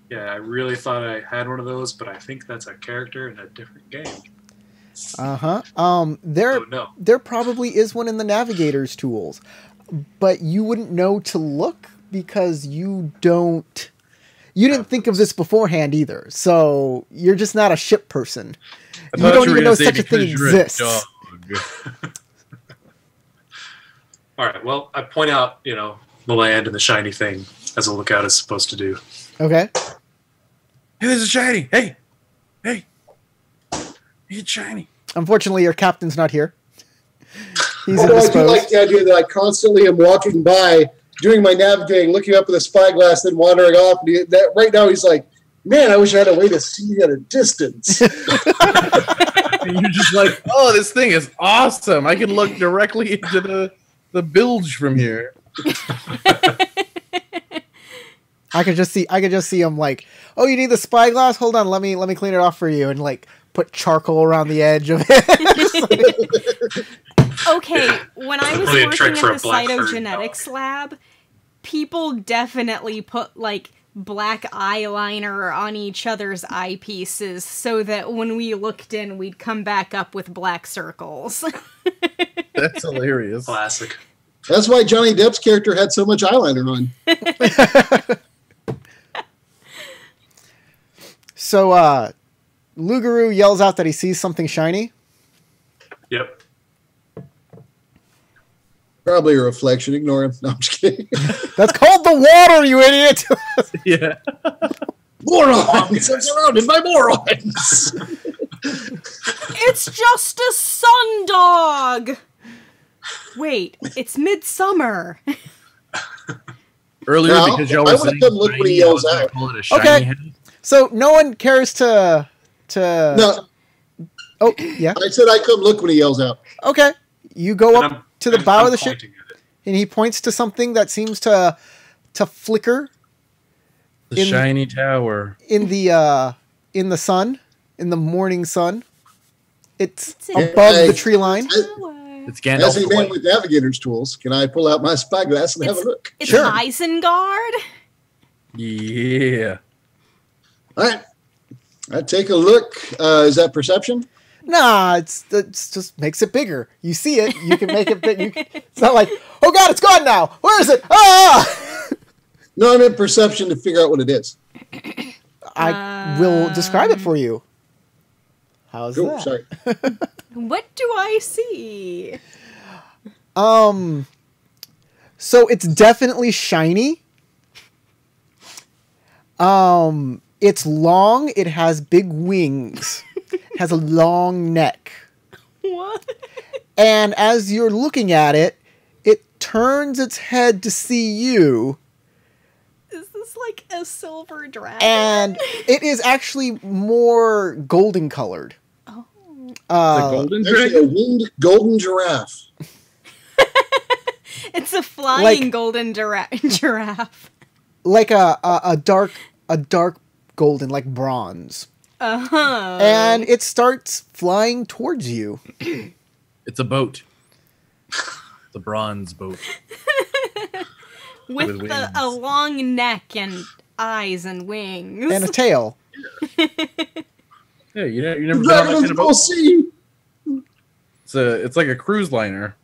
Yeah, I really thought I had one of those, but I think that's a character in a different game. There probably is one in the navigator's tools, but you wouldn't know to look because you didn't think of this beforehand either. So you're just not a ship person. You don't even know such a thing exists. All right. Well, I point out, the land and the shiny thing as a lookout is supposed to do. Okay. Hey, there's a shiny. Hey. It's shiny. Unfortunately, your captain's not here. He's Although I do indisposed. like the idea that I constantly am walking by, doing my navigating, looking up with a spyglass, then wandering off. And right now he's like, man, I wish I had a way to see at a distance. And you're just like, oh, this thing is awesome. I can look directly into the bilge from here. I could just see him like, oh, you need the spyglass? Hold on, let me clean it off for you, and like put charcoal around the edge of it. Okay, when I was Probably a working trick at for the a black furry cytogenetics lab, people definitely put like black eyeliner on each other's eyepieces so that when we looked in, we'd come back up with black circles. That's hilarious. Classic. That's why Johnny Depp's character had so much eyeliner on. So, Lugaroo yells out that he sees something shiny. Yep. Probably a reflection. Ignore him. No, I'm just kidding. That's called the water, you idiot! Yeah. Morons! I'm surrounded by morons! It's just a sundog! Wait, it's midsummer. Earlier, Now, because y'all I were would've saying come look when he shiny, I yells was gonna out. call it a shiny Okay. head. So, no one cares to... No, Oh, yeah. I said I come look when he yells out. Okay. You go And up I'm- to the I'm- bow I'm of the ship, pointing at it. and he points to something that seems to flicker The shiny tower. in the sun, in the morning sun. It's It's above Hey. the tree line. It's As Gandalf a the man White. with navigator's tools, can I pull out my spyglass and have a look? It's Sure. Isengard? Yeah. All right. I take a look. Is that perception? Nah, it's just makes it bigger. You see it, you can make it big. It's not like, oh god, it's gone now. Where is it? Ah! No, I'm in perception to figure out what it is. I will describe it for you. How's Oh, that? sorry. What do I see? So it's definitely shiny. It's long. It has big wings. It has a long neck. What? And as you're looking at it, it turns its head to see you. Is this like a silver dragon? And it is actually more golden colored. Oh. The golden Actually, a dragon? winged golden giraffe. It's a flying Like- golden giraffe. Like a dark golden, like bronze. Uh-huh. And it starts flying towards you. It's a boat. The bronze boat. With with a wings. long neck and eyes and wings. And a tail. Yeah, you never been on that Dragon kind of of the boat. sea. It's like a cruise liner.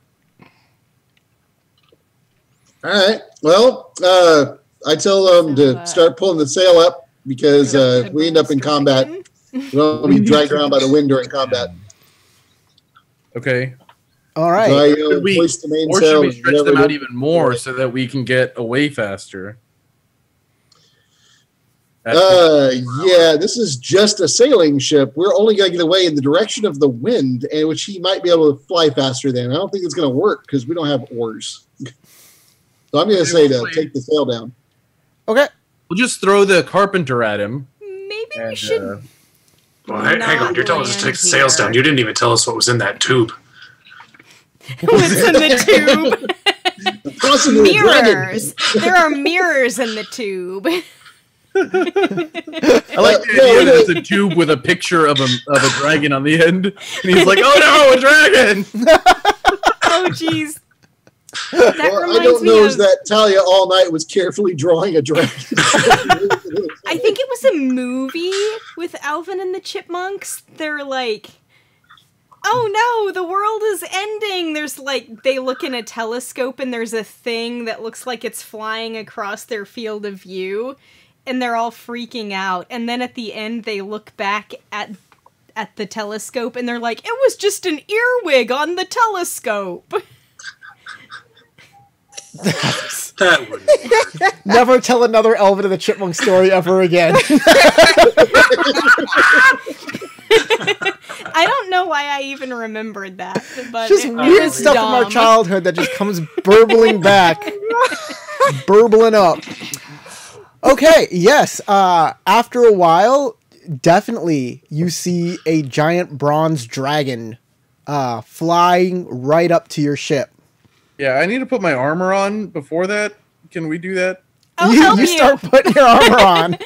All right. Well, I tell them to start pulling the sail up because we end up in combat. We don't want to be dragged around by the wind during combat. Okay. All right. So I Should we- hoist the Or mainsail. should we and stretch whatever them out it- even more so that we can get away faster? Yeah, this is just a sailing ship. We're only going to get away in the direction of the wind, and which he might be able to fly faster than. I don't think it's going to work because we don't have oars. So I'm going to say to take the sail down. Okay. We'll just throw the carpenter at him. Maybe we And, should. Well, hang on. You're telling us to take the sails Here. down. You didn't even tell us what was in that tube. What's in the tube? Possibly a dragon. Mirrors. There are mirrors in the tube. I like the Yeah, idea that it's a tube with a picture of a dragon on the end, and he's like, "Oh no, a dragon!" Oh, jeez. What I don't know is that Talia all night was carefully drawing a dragon. I think it was a movie with Alvin and the Chipmunks. They're like, oh no, the world is ending. There's like, they look in a telescope and there's a thing that looks like it's flying across their field of view. And they're all freaking out. And then at the end, they look back at the telescope and they're like, it was just an earwig on the telescope. That wouldn't work. Never tell another Alvin and the Chipmunk story ever again. I don't know why I even remembered that, but Just weird was stuff from our dumb. childhood that just comes burbling back. Burbling up. Okay, yes. After a while, definitely you see a giant bronze dragon flying right up to your ship. Yeah, I need to put my armor on before that. Can we do that? I'll help You start putting your armor on.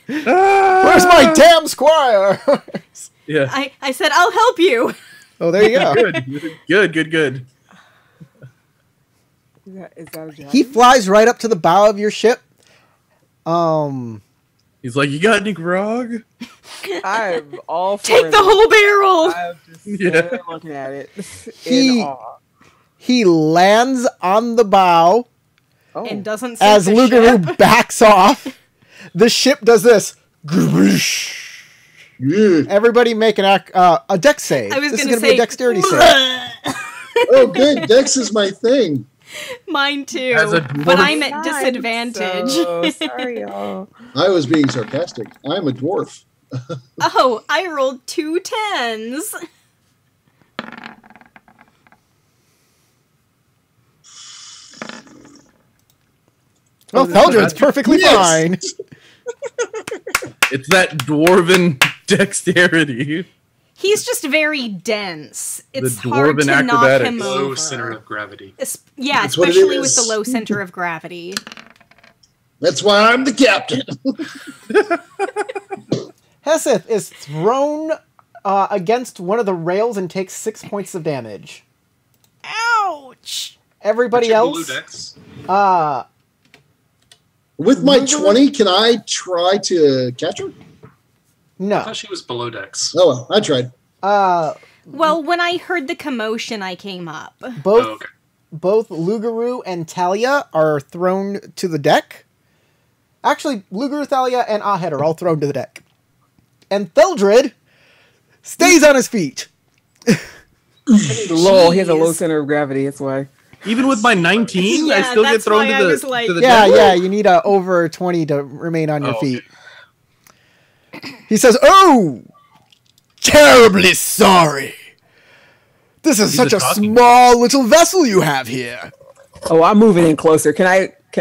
Where's my damn squire? Yeah. I said, I'll help you. Oh, there you go. Good. Is that a dragon? He flies right up to the bow of your ship. He's like, you got any grog? I'm all for Take it. the whole barrel. I'm just Yeah. looking at it He- in awe. He lands on the bow Oh. And doesn't as sink the Lugaroo ship. backs off. The ship does this. Yeah. Everybody make a dex save. I was This is gonna going to be a say, dexterity save. Oh, good. Dex is my thing. Mine too, As a but dwarf. I'm at disadvantage. So sorry, y'all. I was being sarcastic. I'm a dwarf. Oh, I rolled 2 10s. Oh, Theldred's perfectly Yes! fine. It's that dwarven dexterity. He's just very dense. It's The hard to dwarven knock acrobatics. him Low over. center of gravity. Yeah, That's what it especially with is. the low center of gravity. That's why I'm the captain. Heseth is thrown against one of the rails and takes 6 points of damage. Ouch! Everybody What's your else, blue dex? With my 20, can I try to catch her? I no. thought she was below dex. Oh, well, I tried. Well, when I heard the commotion, I came up. Both Oh, okay. both Lugaroo and Talia are thrown to the deck. Actually, Lugaroo, Thalia, and Ahed are all thrown to the deck. And Theldred stays on his feet. Low. He has a low Jeez. center of gravity. That's why. Even with my 19, I Yeah, still get that's thrown why I to was the, like- to the Yeah, deck. yeah, you need a over 20 to remain on your Oh, feet. He says, "Oh, terribly sorry. This is He's such a a talking- small little vessel you have here." Oh, I'm moving in closer.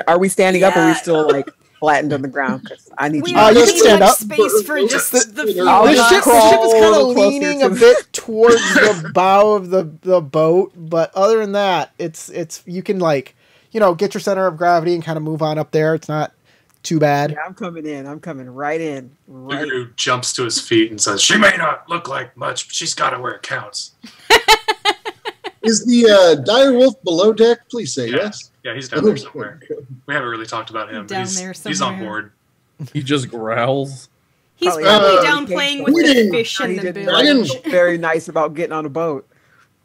Are we standing up or are we still like flattened on the ground? 'Cause I need We you. don't you need can stand much up. space for just the few I'll The of just ship, us. the ship is kind crawl of closer leaning to a the- bit towards the bow of the boat, but other than that, it's you can get your center of gravity and kind of move on up there. It's not too bad. Yeah, I'm coming in. I'm coming right in. Right. Lugaroo jumps to his feet and says, "She may not look like much, but she's got it where it counts." Is the dire wolf below deck? Please say Yeah. yes. Yeah, he's down there somewhere. We haven't really talked about him. But Down he's, there he's on somewhere. board. He just growls. He's Probably- probably Uh, down playing with the Queen. fish in He the did bilge. Dragon. not very nice about getting on a boat.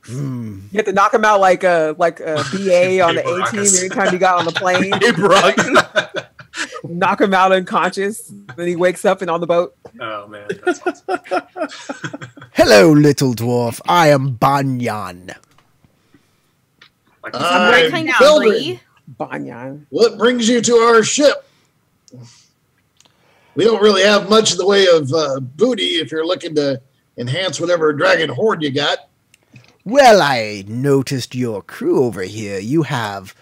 Hmm. You have to knock him out like a BA on the Hey, 18 Baracus. every time he got on the plane. Hey, Brock. Knock him out unconscious. Then he wakes up and on the boat. Oh man, that's awesome. Hello, little dwarf. I am Banyan. Like, What I'm kind of Theldred. tree? Banyan. What brings you to our ship? We don't really have much in the way of booty if you're looking to enhance whatever dragon horde you got. Well, I noticed your crew over here. You have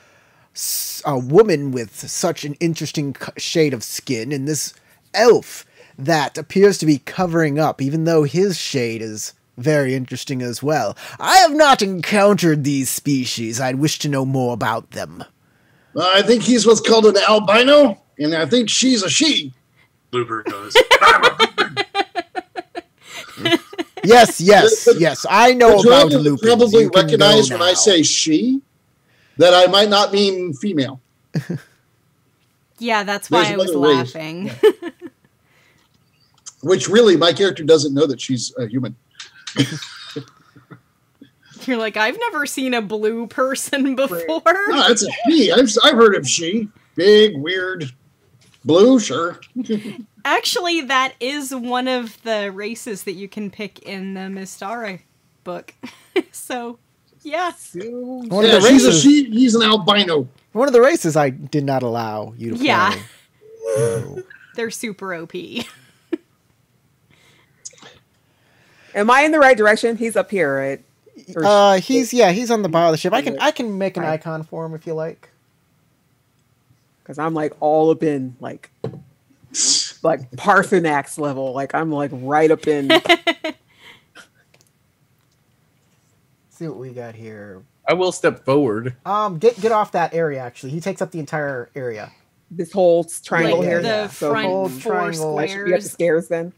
a woman with such an interesting shade of skin, and this elf that appears to be covering up, even though his shade is very interesting as well. I have not encountered these species. I'd wish to know more about them. I think he's what's called an albino, and I think she's a she. Luber goes, Yes, yes, yes. I know The about dragon lupins. probably You can recognize go when I now. say she. that I might not mean female. Yeah, that's why I was laughing. Yeah. Which really, my character doesn't know that she's a human. You're like, I've never seen a blue person before. No, it's a she. I've heard of she. Big, weird, blue, sure. Actually, that is one of the races that you can pick in the Mystara book. So, yeah. One of the races, he's an albino. one of the races I did not allow you to play. Yeah. No. They're super OP. Am I in the right direction? He's up here, right? He's on the bow of the ship. I can make an icon for him if you like. Because I'm like all up in like Parthenax level. Like I'm like right up in. See what we got here. I will step forward. Get off that area. Actually, he takes up the entire area. This whole triangle Like here. the front whole four triangle. I should be up the squares. stairs then.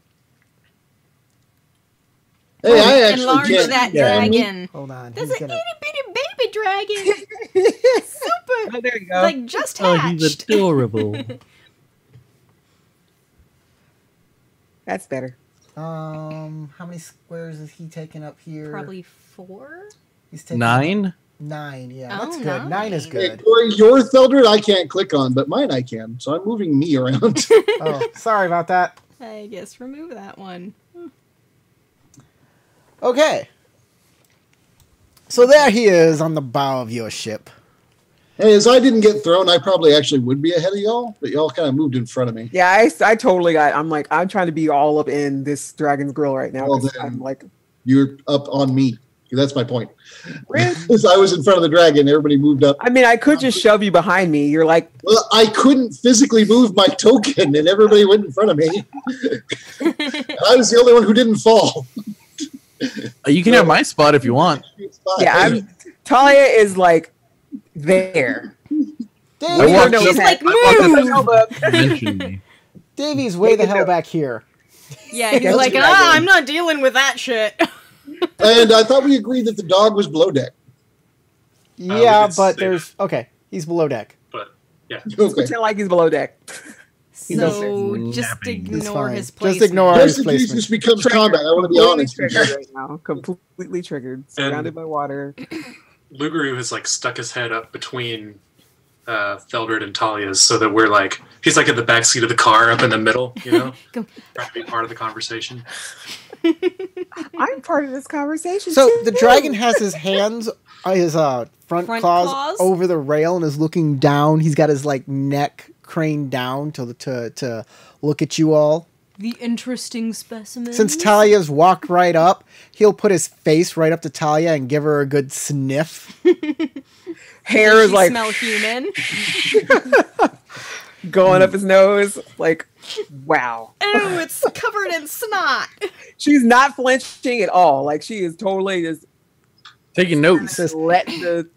Hey, I actually Enlarge can't. that dragon. Hold on. There's he's an gonna- itty bitty baby dragon. Super. Oh, there you go. Like just Oh, hatched. he's adorable. That's better. How many squares is he taking up here? Probably 4. He's taking 9? 9. Yeah, Oh, that's good. 9. 9 is Hey, good. Corey, your Theldred I can't click on, but mine I can. So I'm moving me around. Oh, sorry about that. I guess remove that one. Okay. So there he is on the bow of your ship. Hey, as I didn't get thrown, I probably actually would be ahead of y'all, but y'all kind of moved in front of me. Yeah, I totally got. I'm trying to be all up in this dragon's grill right now. Well, 'Cause then- I'm like, You're up on me. That's my point. really? Because I was in front of the dragon, everybody moved up. I mean, I could just shove you behind me. You're like, Well, I couldn't physically move my token, and everybody went in front of me. I was the only one who didn't fall. You can have my spot if you want. yeah, Talia is like there. Davey, We don't know She's that. like, move! Mention me. Davey's way the hell back here. Yeah, he's That's like, what I did. I'm not dealing with that shit. And I thought we agreed that the dog was below deck. Yeah, it's but safe. there's... Okay, he's below deck. But yeah, Okay. Pretend like he's below deck. So just napping. It's ignore fine. his Just placement. ignore Just in his case this placement. becomes combat, I want to be honest with Triggered you. right now. Completely triggered. Surrounded by water. Lugaru has like stuck his head up between Theldred and Talia's, so that we're like he's like in the back seat of the car, up in the middle, you know, Go. trying to be part of the conversation. I'm part of this conversation. So too. the dragon has his hands, his front Front claws, claws? over the rail and is looking down. He's got his like neck craned down to look at you all. The interesting specimen. Since Talia's walked right up, he'll put his face right up to Talia and give her a good sniff. hair Does is she like smell human? going up his nose. Like, wow. Ew, it's covered in snot. She's not flinching at all. Like she is totally just Taking notes. let the.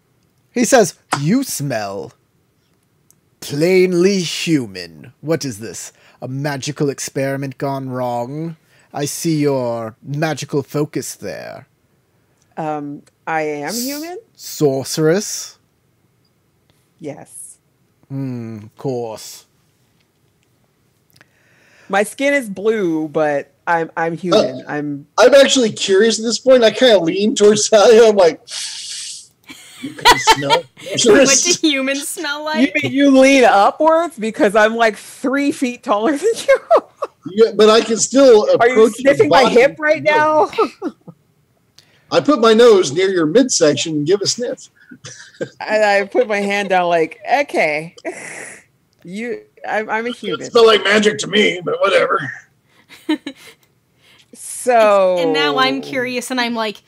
He says, "You smell plainly human. What is this? A magical experiment gone wrong? I see your magical focus there. I am human. Sorceress? Yes. Of course. My skin is blue, but I'm human. I'm I'm actually curious at this point. I kind of lean towards Talia. I'm like, you can smell. What do humans smell like? you lean upwards because I'm like 3 feet taller than you. Yeah, but I can still approach. Are you your sniffing my body. hip right now? I put my nose near your midsection and give a sniff. And I put my hand down like, okay, I'm a It human. smelled like magic to me, but whatever. So And now I'm curious, and I'm like,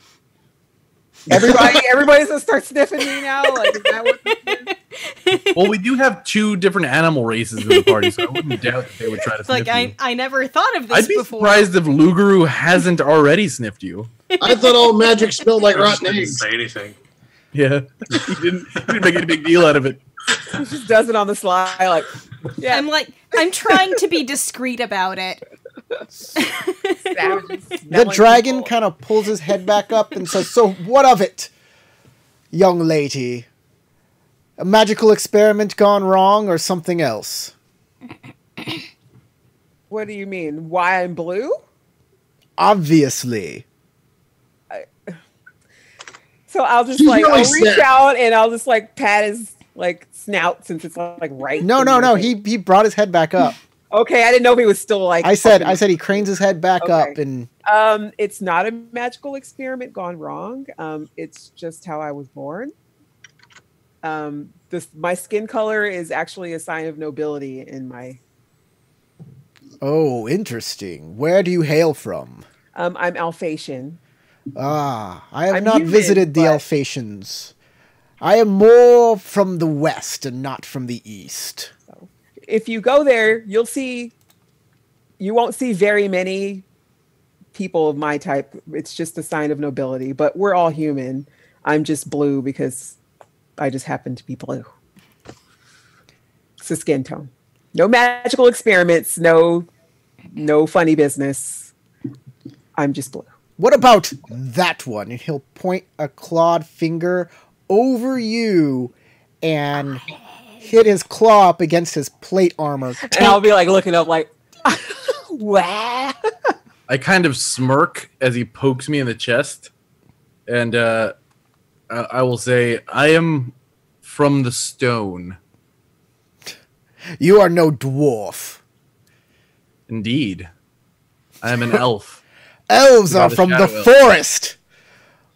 Everybody's gonna start sniffing me now. Like, is that what Well, we do have 2 different animal races in the party, so I wouldn't doubt that they would try to it's like sniff you. I never thought of this I'd be before. surprised if Lugaru hasn't already sniffed you. I thought all magic smelled like I just rotten didn't eggs. say anything. Yeah, he didn't make any big deal out of it. he just does it on the sly? Like, yeah, I'm trying to be discreet about it. The dragon kind of pulls his head back up and says, "So what of it, young lady? A magical experiment gone wrong or something else? What do you mean? Why I'm blue? Obviously. So I'll just She's like really I'll reach sad. out and I'll just like pat his like snout since it's like right. No, in no, my no. face. He brought his head back up. Okay, I didn't know if he was still like. I said up in- he cranes his head back Okay. up and It's not a magical experiment gone wrong. It's just how I was born. My skin color is actually a sign of nobility in my. oh, interesting. Where do you hail from? I'm Alsatian. Ah, I have I'm not human, visited the but- Alsatians. I am more from the west and not from the east. If you go there, you'll see. You won't see very many people of my type. It's just a sign of nobility. But we're all human. I'm just blue because I just happen to be blue. It's a skin tone. No magical experiments. No funny business. I'm just blue. What about that one? And he'll point a clawed finger over you and hit his claw up against his plate armor. And I'll be like looking up like, wow. I kind of smirk as he pokes me in the chest, and I will say, I am from the stone. You are no dwarf. Indeed. I am an elf. Elves About are the from the shadow elf. forest.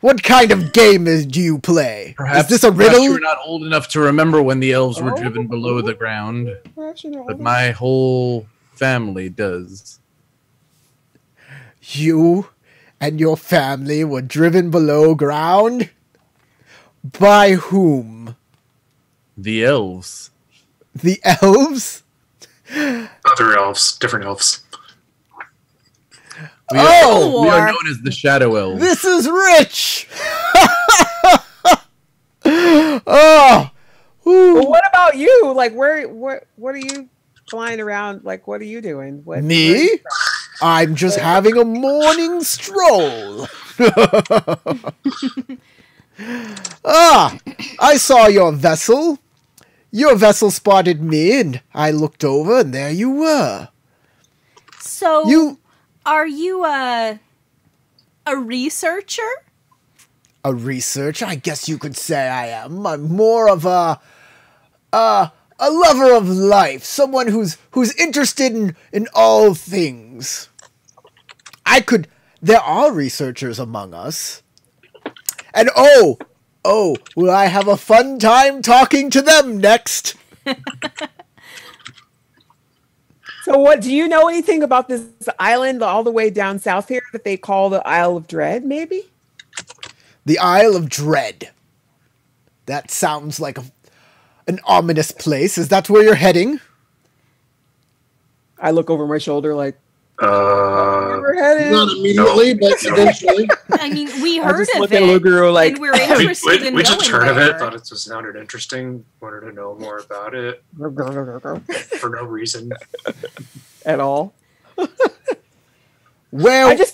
What kind of game do you play? Perhaps, is this a perhaps riddle? you're not old enough to remember when the elves were Oh. driven below the ground, but my whole family does. You and your family were driven below ground? By whom? The elves. The elves? Other elves, different elves. We Oh! we are known as the shadow elves. This is rich! Oh! Whew. Well, what about you? Like, what are you flying around? Like, what are you doing? What, Me? I'm just having a morning stroll. Ah, I saw your vessel. Your vessel spotted me, and I looked over, and there you were. So, You, are you a researcher? a researcher? I guess you could say I am. I'm more of a lover of life, someone who's interested in all things. There are researchers among us. And oh, will I have a fun time talking to them next? So, what do you know anything about this island all the way down south here that they call the Isle of Dread? Maybe. The Isle of Dread. That sounds like an ominous place. Is that where you're heading? I look over my shoulder like, Uh, we're headed. Not immediately, but eventually. I mean, we I heard just of look it, at Luguru like, and we're interested in we just going heard of there. it, thought it sounded interesting, wanted to know more about it for no reason. at all. Where I just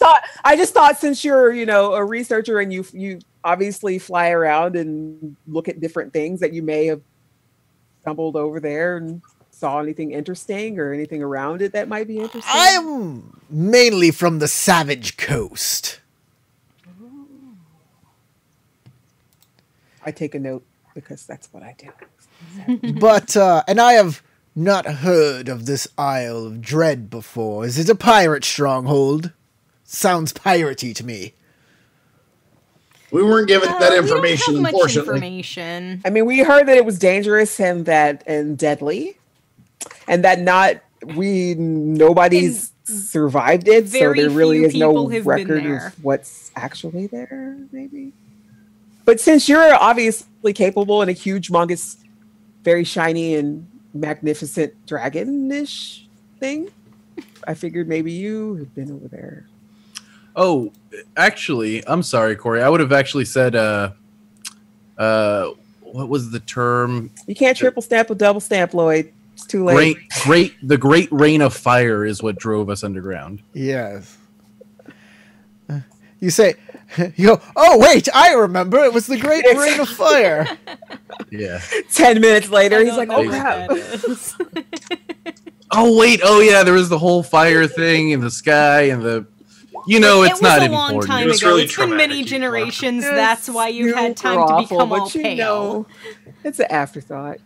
thought since you're, a researcher and you obviously fly around and look at different things that you may have stumbled over there and saw anything interesting or anything around it that might be interesting. I'm mainly from the Savage Coast. I take a note because that's what I do. But, and I have not heard of this Isle of Dread before. Is it a pirate stronghold? Sounds piratey to me. We weren't given that information, we don't have much unfortunately. information. I mean, we heard that it was dangerous and deadly, and that nobody's survived it. So very there really few is no people have been record there. of what's actually there. Maybe, but since you're obviously capable and a huge, humongous, very shiny and magnificent dragon-ish thing, I figured maybe you had been over there. Oh, actually, I'm sorry, Corey. I would have actually said, what was the term? You can't triple stamp or double stamp, Lloyd. It's too late. The great rain of fire is what drove us underground. Yes. You say, you go, oh wait, I remember, it was the Great Rain of Fire. Yeah. 10 minutes later, I he's don't like, know oh, what crap. that is. Oh wait. Oh yeah. There was the whole fire thing in the sky and the. You know, It it's was not a important. long time It was ago. really It's been traumatic. many You generations. It's That's why you've had super time to awful, become but all you pale. know, it's an afterthought.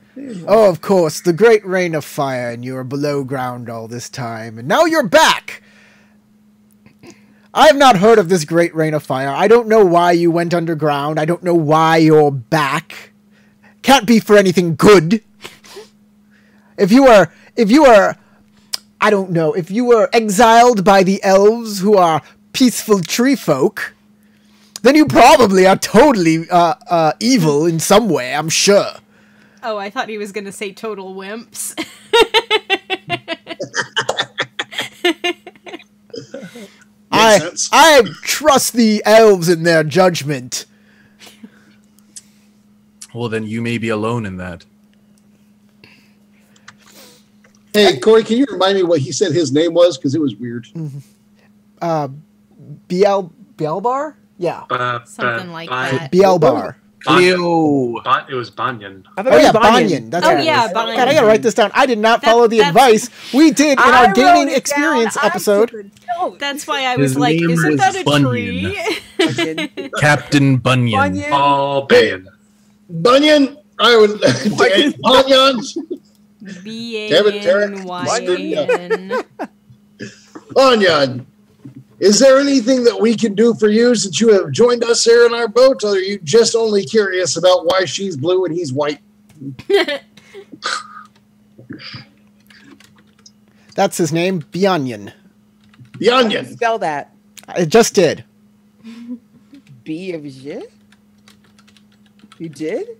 Oh, of course, the great rain of fire, and you were below ground all this time, and now you're back! I have not heard of this great rain of fire. I don't know why you went underground. I don't know why you're back. Can't be for anything good. If you were, I don't know, if you were exiled by the elves who are peaceful tree folk, then you probably are totally evil in some way, I'm sure. Oh, I thought he was going to say total wimps. I trust the elves in their judgment. Well, then you may be alone in that. Hey, Corey, can you remind me what he said his name was? Because it was weird. Bielbar? Yeah. Something like that. Bielbar. Cleo. It was Banyan. I thought Oh it was yeah, Banyan. Banyan. That's Oh, what it yeah, was. Banyan. God, I gotta write this down. I did not follow the that's- advice we did in I our wrote gaming it experience down. I episode. took a note. That's why I His was like, name isn't was that a Bunyan. tree? Banyan. Captain Bunyan. Bunyan. Paul Banyan. Bunyan? I would. Banyan? B-A-N-Y-A-N. Banyan. Is there anything that we can do for you since you have joined us here in our boat, or are you just only curious about why she's blue and he's white? That's his name, Bianyan. Banyan. Spell that. I just did. B of J? You did?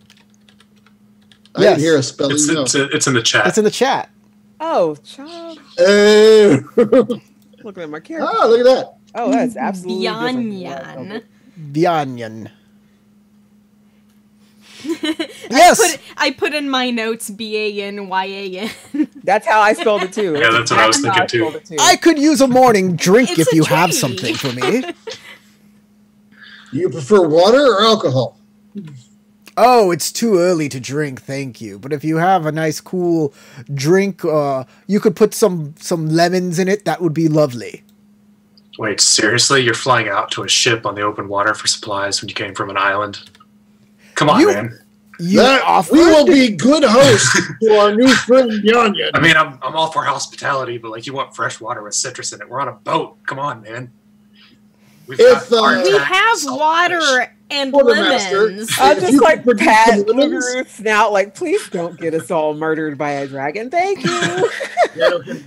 I Yes. didn't hear a spelling. It's, No. it's in the chat. It's in the chat. Oh, child. Oh, Looking at my character. look at that. Oh, that's absolutely Bianyan. Bianyan. Yes. I put in my notes B-A-N-Y-A-N. That's how I spelled it too. Yeah, that's what I was How thinking, too. spelled it, I could use a morning drink It's if a you have tree. something for me. Do you prefer water or alcohol? Oh, it's too early to drink, thank you. But if you have a nice cool drink, you could put some lemons in it, that would be lovely. Wait, seriously? You're flying out to a ship on the open water for supplies when you came from an island? Come on, man. You That, offered? we will be good hosts to our new friend Banyan. I mean, I'm all for hospitality, but like, you want fresh water with citrus in it. We're on a boat. Come on, man. We've If, hard We Uh, time have saltfish. water and Quartermaster. lemons. I'll If just you like could produce pat some lemons- Lugaruth's snout, like, please don't get us all murdered by a dragon. Thank you. Yeah, okay.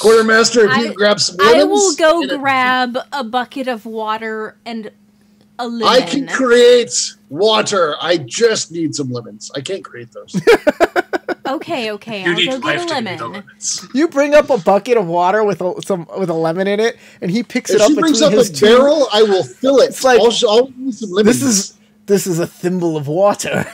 Quartermaster, if you grab some lemons. I will go and a- grab a bucket of water and a lemon. I can create water. I just need some lemons. I can't create those. Okay, You I'll need go get life a to give you the lemon. lemons. You bring up a bucket of water with a lemon in it, and he picks it If up she brings between up his a two. barrel, I will fill it. It's like- I'll need some lemons. This is a thimble of water.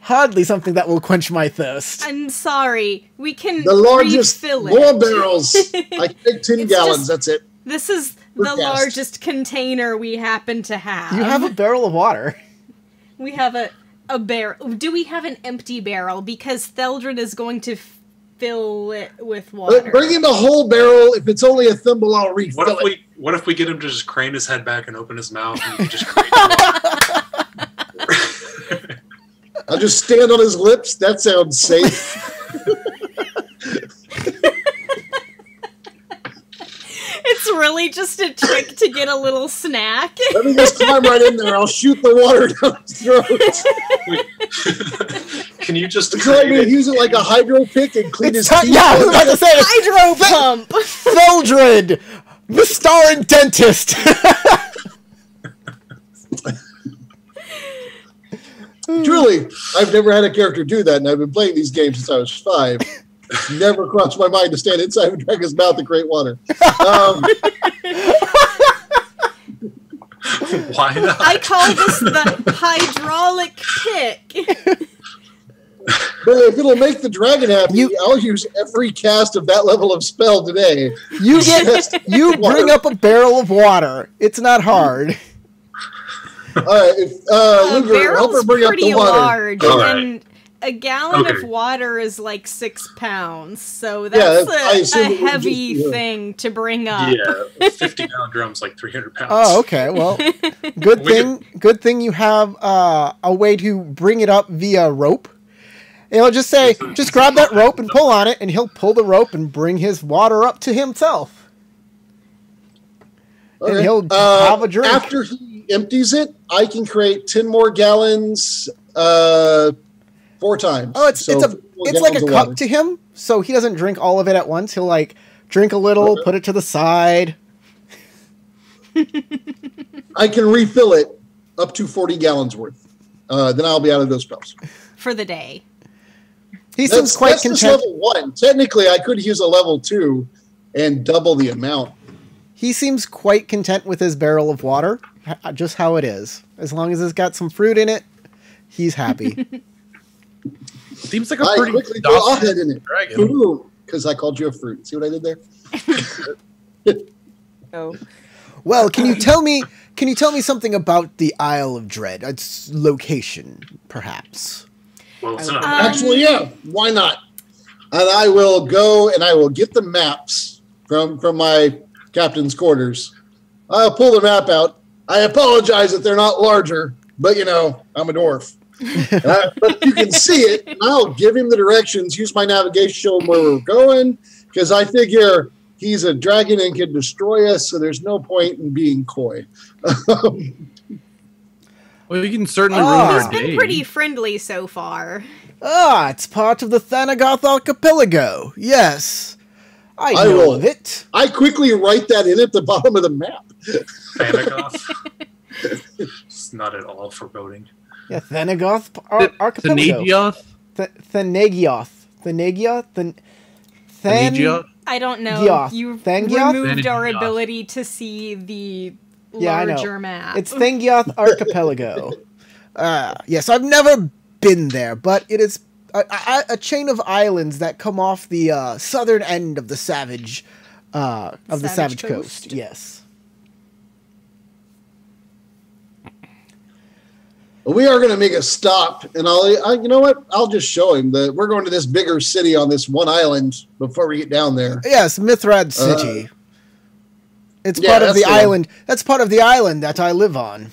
Hardly something that will quench my thirst. I'm sorry. We can the largest refill more it. barrels. I can make 10 It's gallons. just- That's it. This is We're the guests. largest container we happen to have. You have a barrel of water. We have a barrel. Do we have an empty barrel? Because Theldred is going to fill it with water. But bring him a whole barrel. If it's only a thimble, I'll refill it. What if we get him to just crane his head back and open his mouth and you just crane him? I'll just stand on his lips. That sounds safe. It's really just a trick to get a little snack. Let me just climb right in there. I'll shoot the water down his throat. Can you just Would you like me to crane it? use it like a hydro pick and clean his It's teeth? yeah, I was about to say it's Hydro pump. Theldred, the starring dentist. Truly, I've never had a character do that, and I've been playing these games since I was 5. It's never crossed my mind to stand inside of a dragon's mouth and create water. Why not? I call this the hydraulic pick. But if it'll make the dragon happy, I'll use every cast of that level of spell today. You bring up a barrel of water. It's not hard. All right, if Luger, help her barrel's bring up pretty the water. large, All right. and a gallon Okay. of water is like 6 pounds, so Yeah, that's I assume a it would just heavy be her. thing to bring up. Yeah, 50-gallon drum's like 300 pounds. Oh, okay. Well, good thing you have a way to bring it up via rope. And he'll just say, just grab that rope and pull on it, and he'll pull the rope and bring his water up to himself. And Okay. he'll have a drink. After he empties it, I can create 10 more gallons 4 times. Oh, it's So it's 4 like a gallons of cup water. to him, so he doesn't drink all of it at once. He'll like drink a little, Okay. put it to the side. I can refill it up to 40 gallons worth. Then I'll be out of those spells. For the day. He seems quite that's just content. level 1. Technically, I could use a level 2 and double the amount. He seems quite content with his barrel of water, just how it is. As long as it's got some fruit in it, he's happy. Seems like a I pretty quickly throw a docile head in it. dragon. Because I called you a fruit. See what I did there? So, Well, can you tell me something about the Isle of Dread? Its location, perhaps. Well, it's not. Actually, yeah. Why not? And I will go and I will get the maps from my captain's quarters. I'll pull the map out. I apologize that they're not larger, but I'm a dwarf. But you can see it, and I'll give him the directions, use my navigation, show him where we're going, because I figure he's a dragon and can destroy us, so there's no point in being coy. Well, you can certainly Ah. ruin He's our been day. pretty friendly so far. Ah, it's part of the Thanagoth archipelago. Yes. I I know will. of it. I quickly write that in at the bottom of the map. Thanagoth. It's not at all foreboding. Yeah, Thanagoth The archipelago. Thanagioth? Thanagioth. Thanagioth? I don't know. Gyoth. You've Thangyoth? removed our Thangyoth. ability to see the Yeah, I know. larger map. It's Thangyoth archipelago. Yes, I've never been there, but it is a chain of islands that come off the southern end of the Savage Savage Coast. Coast. Yes. We are going to make a stop, and you know what? I'll just show him that we're going to this bigger city on this one island before we get down there. Yes, Mithrad City. It's yeah, part of that's the the one. island. That's part of the island that I live on.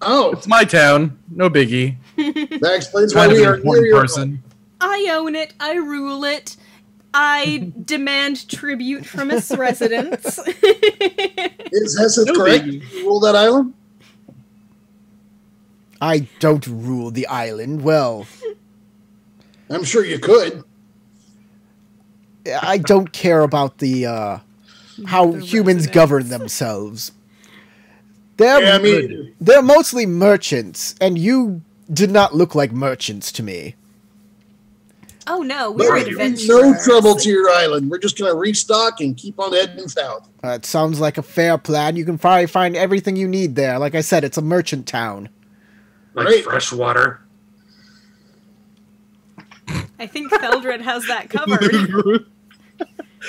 Oh, It's my town. No biggie. that explains why Kind of we an are important near your person. I own it. I rule it. I demand tribute from its residents. Is Heseth No correct? biggie. You rule that island? I don't rule the island. Well, I'm sure you could. I don't care about the how The humans residents. govern themselves. They're Yeah, I mean, they're mostly merchants, and you did not look like merchants to me. Oh no, but we're we bring adventurers. no trouble to your island. We're just going to restock and keep on heading south. It sounds like a fair plan. You can probably find everything you need there. Like I said, it's a merchant town. Like Great. fresh water. I think Feldred has that covered.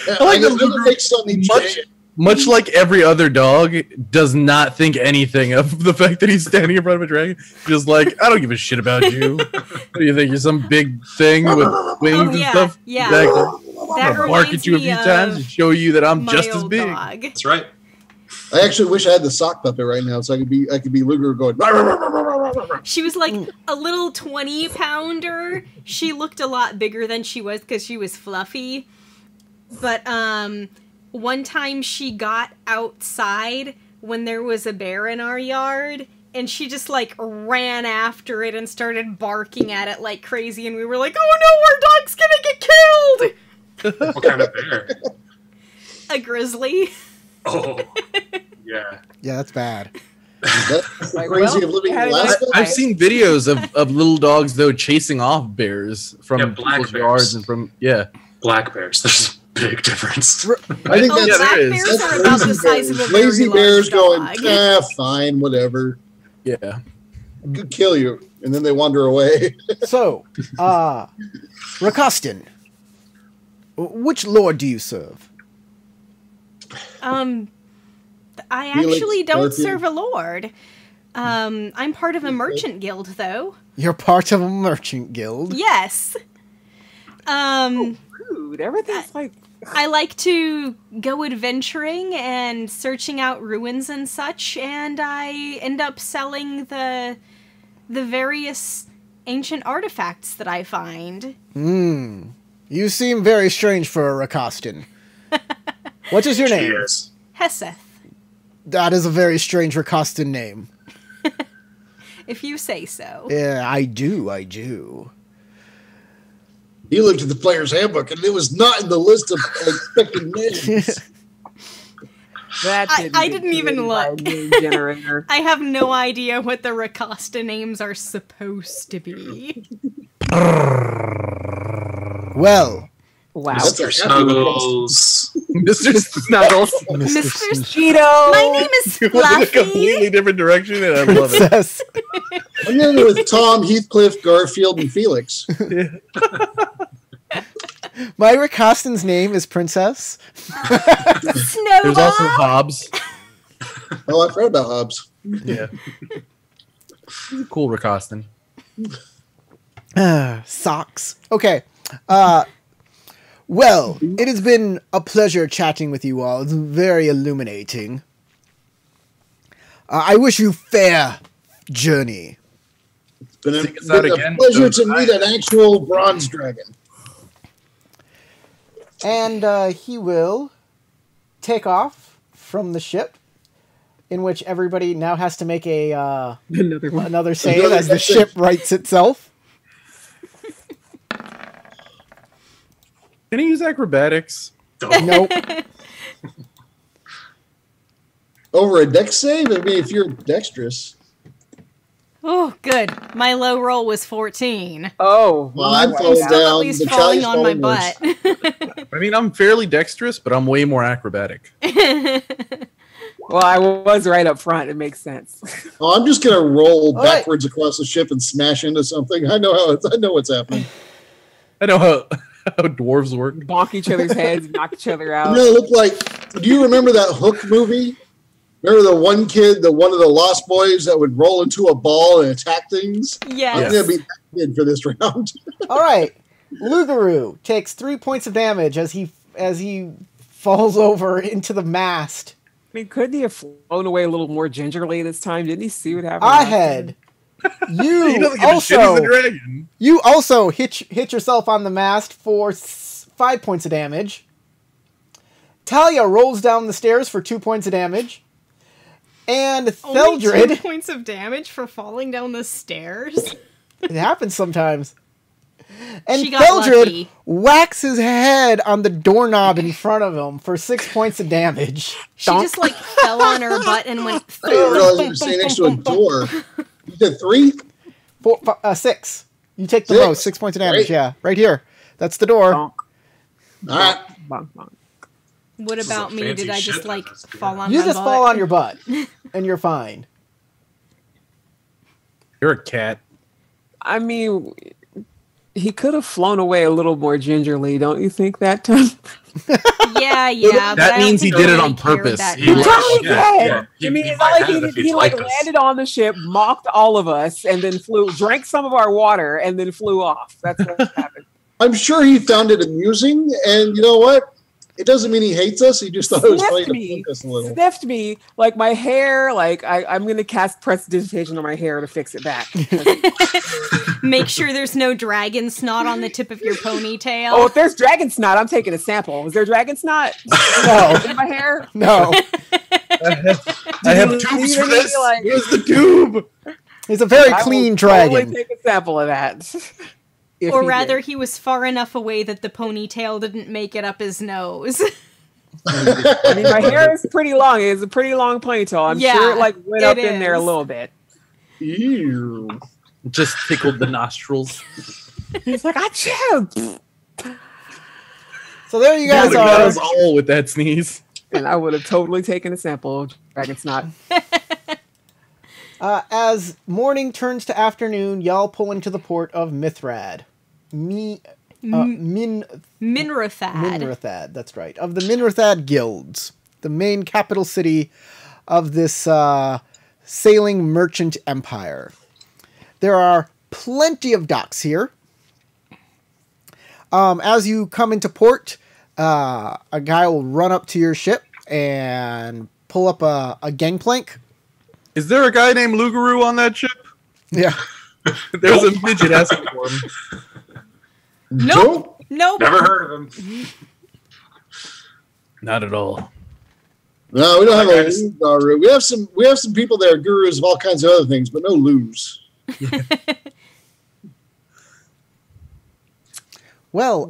Yeah, I like I guess the we'll make some each much- day. Much like every other dog, does not think anything of the fact that he's standing in front of a dragon. Just like, I don't give a shit about you. What do you think? You're some big thing with wings Oh, and yeah, stuff? yeah. Exactly. That I'll bark reminds at you a me few of times and show you that I'm my just as old big. dog. That's right. I actually wish I had the sock puppet right now, so I could be Luger going. "Rah, rah, rah, rah, rah, rah, rah, rah." She was like a little 20-pounder. She looked a lot bigger than she was because she was fluffy. But one time she got outside when there was a bear in our yard, and she just like ran after it and started barking at it like crazy, and we were like, oh no, our dog's gonna get killed! What kind of bear? A grizzly. Oh, yeah. Yeah, that's bad. That's Like, crazy well, of living in had a nice Alaska. I've seen videos of little dogs though chasing off bears from Yeah, black people's bears. yards and from Black bears. There's a big difference. I think Oh, Yeah, black there is. bears that's are about the lazy size of a bears. very Lazy large bears going, dog. fine, whatever. yeah. Could kill you, and then they wander away. So, Rakostin, which lord do you serve? I Felix actually don't Garfield. serve a lord. I'm part of a merchant guild, though. You're part of a merchant guild? Yes. Rude. Everything's like... I like to go adventuring and searching out ruins and such, and I end up selling the various ancient artifacts that I find. You seem very strange for a Rakostan. What is your name? Cheers. Heseth, That is a very strange Rakostan name. if you say so. Yeah, I do. He looked at the player's handbook, and it was not in the list of expected names. I didn't even look. Generator. I have no idea what the Rakasta names are supposed to be. Well, Wow. That's Mr. a happy Snuggles. Mr. Snuggles. Mr. Cheeto. My name is Went in a Fluffy. completely different direction, and I love it. Princess. I'm going to go with Tom, Heathcliff, Garfield, and Felix. My Rakostan's name is Princess. Snowball. There's also Hobbs. Oh, I've heard about Hobbs. Yeah. He's a cool Rakostan. Socks. Okay. Well, it has been a pleasure chatting with you all. It's very illuminating. I wish you fair journey. It's been a, Take us out been a again, pleasure so to meet an actual bronze dragon. And he will take off from the ship, in which everybody now has to make Another one. another save as the ship rights itself. Can he use acrobatics? Nope. Over a dex save? I mean, if you're dexterous. Oh, good. My low roll was 14. Oh. Well, I'm wow. falling Still at down. least The falling Charlie's on my falling worse. butt. I mean, I'm fairly dexterous, but I'm way more acrobatic. Well, I was right up front. It makes sense. Oh, I'm just gonna roll All right. backwards across the ship and smash into something. I know what's happening. I know how dwarves work. Bonk each other's heads, knock each other You out. know, it looked like. Do you remember that Hook movie? Remember the one kid, one of the Lost Boys that would roll into a ball and attack things? Yes. I'm gonna be that kid for this round. All right. Lugaru takes 3 points of damage as he falls over into the mast. I mean, couldn't he have flown away a little more gingerly this time? Didn't he see what happened? I last had. He You doesn't give a shit. He's a also dragon. hit yourself on the mast for 5 points of damage. Talia rolls down the stairs for 2 points of damage. And Only 2 Theldred, points of damage for falling down the stairs. it happens sometimes. And She got Theldred lucky. whacks his head on the doorknob in front of him for 6 points of damage. She just like fell on her butt and went. I didn't realize you were standing next to a door. You said 3? 6. You take the 6? most. 6 points of damage. Great. Yeah, right here. That's the door. Bonk, All right. bonk, bonk. What This is about a me? fancy Did I just ship like that was fall on You my just butt? fall on your butt, and you're fine. You're a cat. I mean, he could have flown away a little more gingerly, don't you think, that time? Yeah, but That I don't means he think did it really on cared purpose. that He much. Probably Yeah, did. yeah. I mean, He it's not might like have if he'd he liked us. landed on the ship, mocked all of us, and then drank some of our water, and then flew off. That's what happened. I'm sure he found it amusing, and you know what? It doesn't mean he hates us. He just thought it was funny Sniffed to me. poke us a little. Sniffed me, like my hair, like I'm going to cast prestidigitation on my hair to fix it back. Make sure there's no dragon snot on the tip of your ponytail. Oh, if there's dragon snot, I'm taking a sample. Was there dragon snot No, in my hair? no. I have you tubes for really this. like- Where's the tube? He's a very I will clean totally dragon. take a sample of that. If or he rather, did. he was far enough away that the ponytail didn't make it up his nose. I mean, my hair is pretty long. It's a pretty long ponytail. I'm Yeah, sure it like went up it in there a is. little bit. Ew. Just tickled the nostrils. He's like, achoo! So there you That guys was are. all with that sneeze. And I would have totally taken a sample of dragon snot. As morning turns to afternoon, y'all pull into the port of Mithrad. Minrathad. Minrathad, that's right. Of the Minrathad guilds, the main capital city of this sailing merchant empire. There are plenty of docks here. As you come into port, a guy will run up to your ship and pull up a gangplank. Is there a guy named Lugaroo on that ship? Yeah. There's a midget asking for him. Nope. Nope. Never heard of him. Not at all. No, we don't have a guru. We have some people that are gurus of all kinds of other things, but no loos. Well,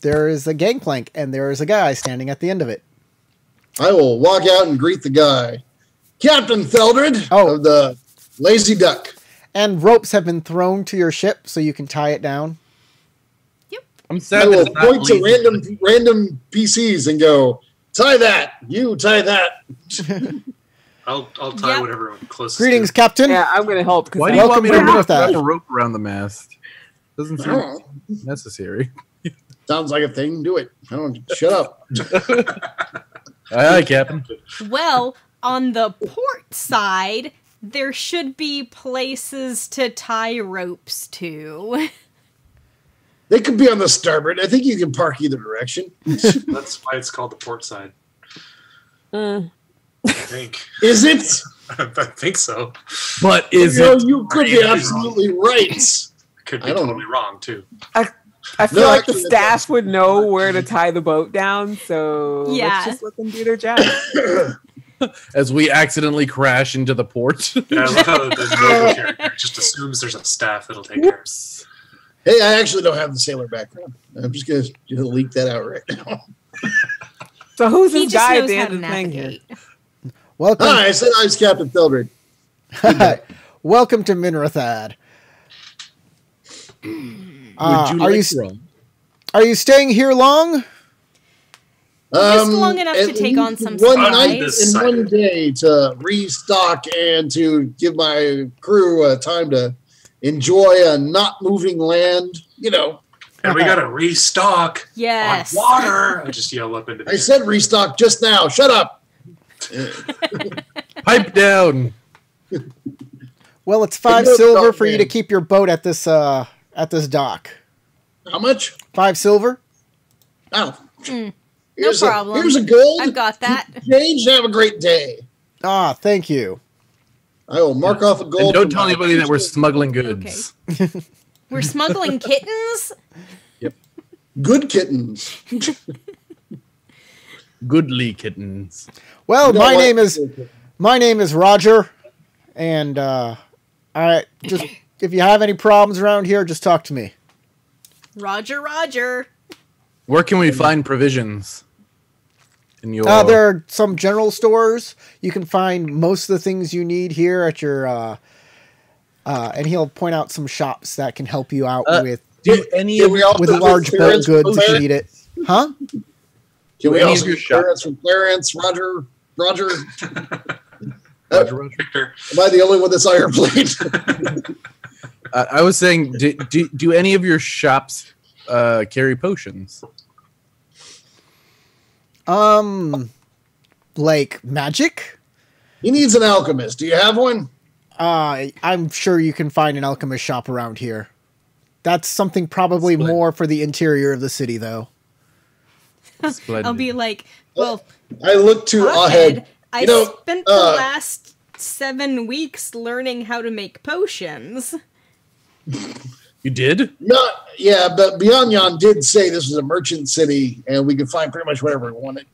there is a gangplank, and there is a guy standing at the end of it. I will walk out and greet the guy. Captain Theldred of the Lazy Duck. And ropes have been thrown to your ship, so you can tie it down. Yep. I'm sad I that will it's not point to lazy. random PCs and go, tie that. You tie that. I'll tie whatever I'm closest Greetings, to. Captain. Yeah, I'm going to help. Why do you Welcome want me to to wrap Minothat. a rope around the mast? Doesn't seem Oh, necessary. sounds like a thing. Do it. I don't. Shut up. Aye, Captain. Well, on the port side, there should be places to tie ropes to. They could be on the starboard. I think you can park either direction. That's why it's called the port side. I think. Is it? I think so. But is You know, it? you could be absolutely right. Could be I don't totally wrong too. I feel No, like the actually, staff would know where to tie the boat down, so Yeah. let's just let them do their job. As we accidentally crash into the port. Yeah, I love how the noble character just assumes there's a staff that'll take care of it. Hey, I actually don't have the sailor background. I'm just going to leak that out right now. So who's He this just guy at knows the how end to of the thing here? navigate. Welcome, Hi, I said I was Captain Theldred. welcome to Minrathad. Would you are like you rum? are you staying here long? Just long enough to at take on least some one supplies. night This and side one of it. day to restock and to give my crew time to enjoy a not moving land. You know, And we gotta restock Yes. on water. I just yell up into the I said restock just now. Shut up. Pipe down. Well, it's I 5 know the silver dog for you man. to keep your boat at this dock. How much? 5 silver. Oh, No here's problem. Here's a gold. I've got that. Change and have a great day. Ah, thank you. I will mark off a gold. And don't for tell my- anybody that we're smuggling goods. We're smuggling kittens? Good kittens. Goodly kittens. Well, You know my what? name is Roger, and I just if you have any problems around here, just talk to me. Roger, Roger. Where can we find provisions? In your There are some general stores. You can find most of the things you need here at your. And he'll point out some shops that can help you out with do any Can of we also with get large boat clearance from goods if you Clarence? need it. Huh? Can we any also of your get clearance from Clarence, Roger? Roger. Victor. Am I the only one that's iron plate? I was saying, do any of your shops carry potions? Like magic? He needs an alchemist. Do you have one? I'm sure you can find an alchemist shop around here. That's something probably Splendid. more for the interior of the city, though. Splendid. I'll be like, well, I look to Ahmed, Ahed. I You know, spent the last 7 weeks learning how to make potions. You did? Not, yeah, but Beyond Yon did say this was a merchant city and we could find pretty much whatever we wanted.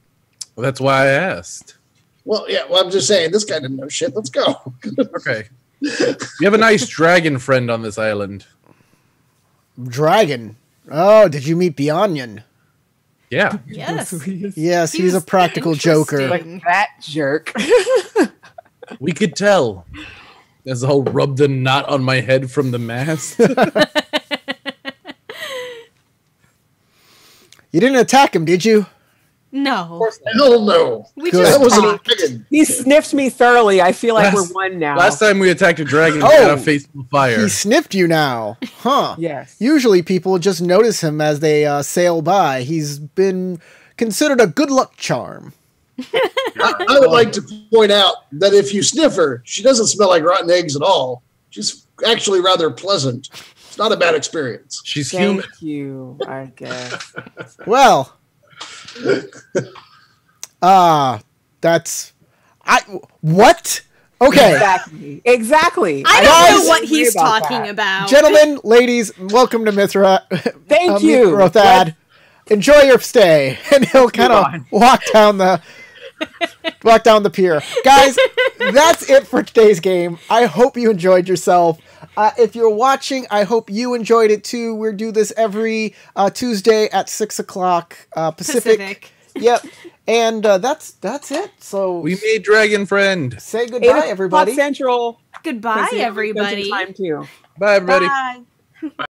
Well, that's why I asked. Well, yeah, well, I'm just saying, this guy didn't know shit. Let's go. Okay. You have a nice dragon friend on this island. Dragon. Oh, did you meet Beyonyan? Yeah. Yes. Yes, He he's a was practical joker. interesting. That jerk. We could tell. As I'll rub the knot on my head from the mast. You didn't attack him, did you? No. Hell no. We Good. That just was a talked. dragon. He sniffed me thoroughly. I feel like Last- we're one now. Last time we attacked a dragon, we Oh. got a face of fire. He sniffed you now. Huh. Yes. Usually people just notice him as they sail by. He's been considered a good luck charm. I would like to point out that if you sniff her, she doesn't smell like rotten eggs at all. She's actually rather pleasant. It's not a bad experience. She's human. Thank you, I guess. Well, that's what? Okay. Exactly. I Guys, don't know what he's about talking that. about. Gentlemen, ladies, welcome to Thank you. Mithrothad. Enjoy your stay. And he'll kind of walk down the pier. Guys, that's it for today's game. I hope you enjoyed yourself. If you're watching, I hope you enjoyed it too. We do this every Tuesday at 6 o'clock Pacific. Yep. And that's it. So We made Dragon Friend. say goodbye, everybody. Central. Goodbye, Central everybody. Time too. Bye, everybody. Bye.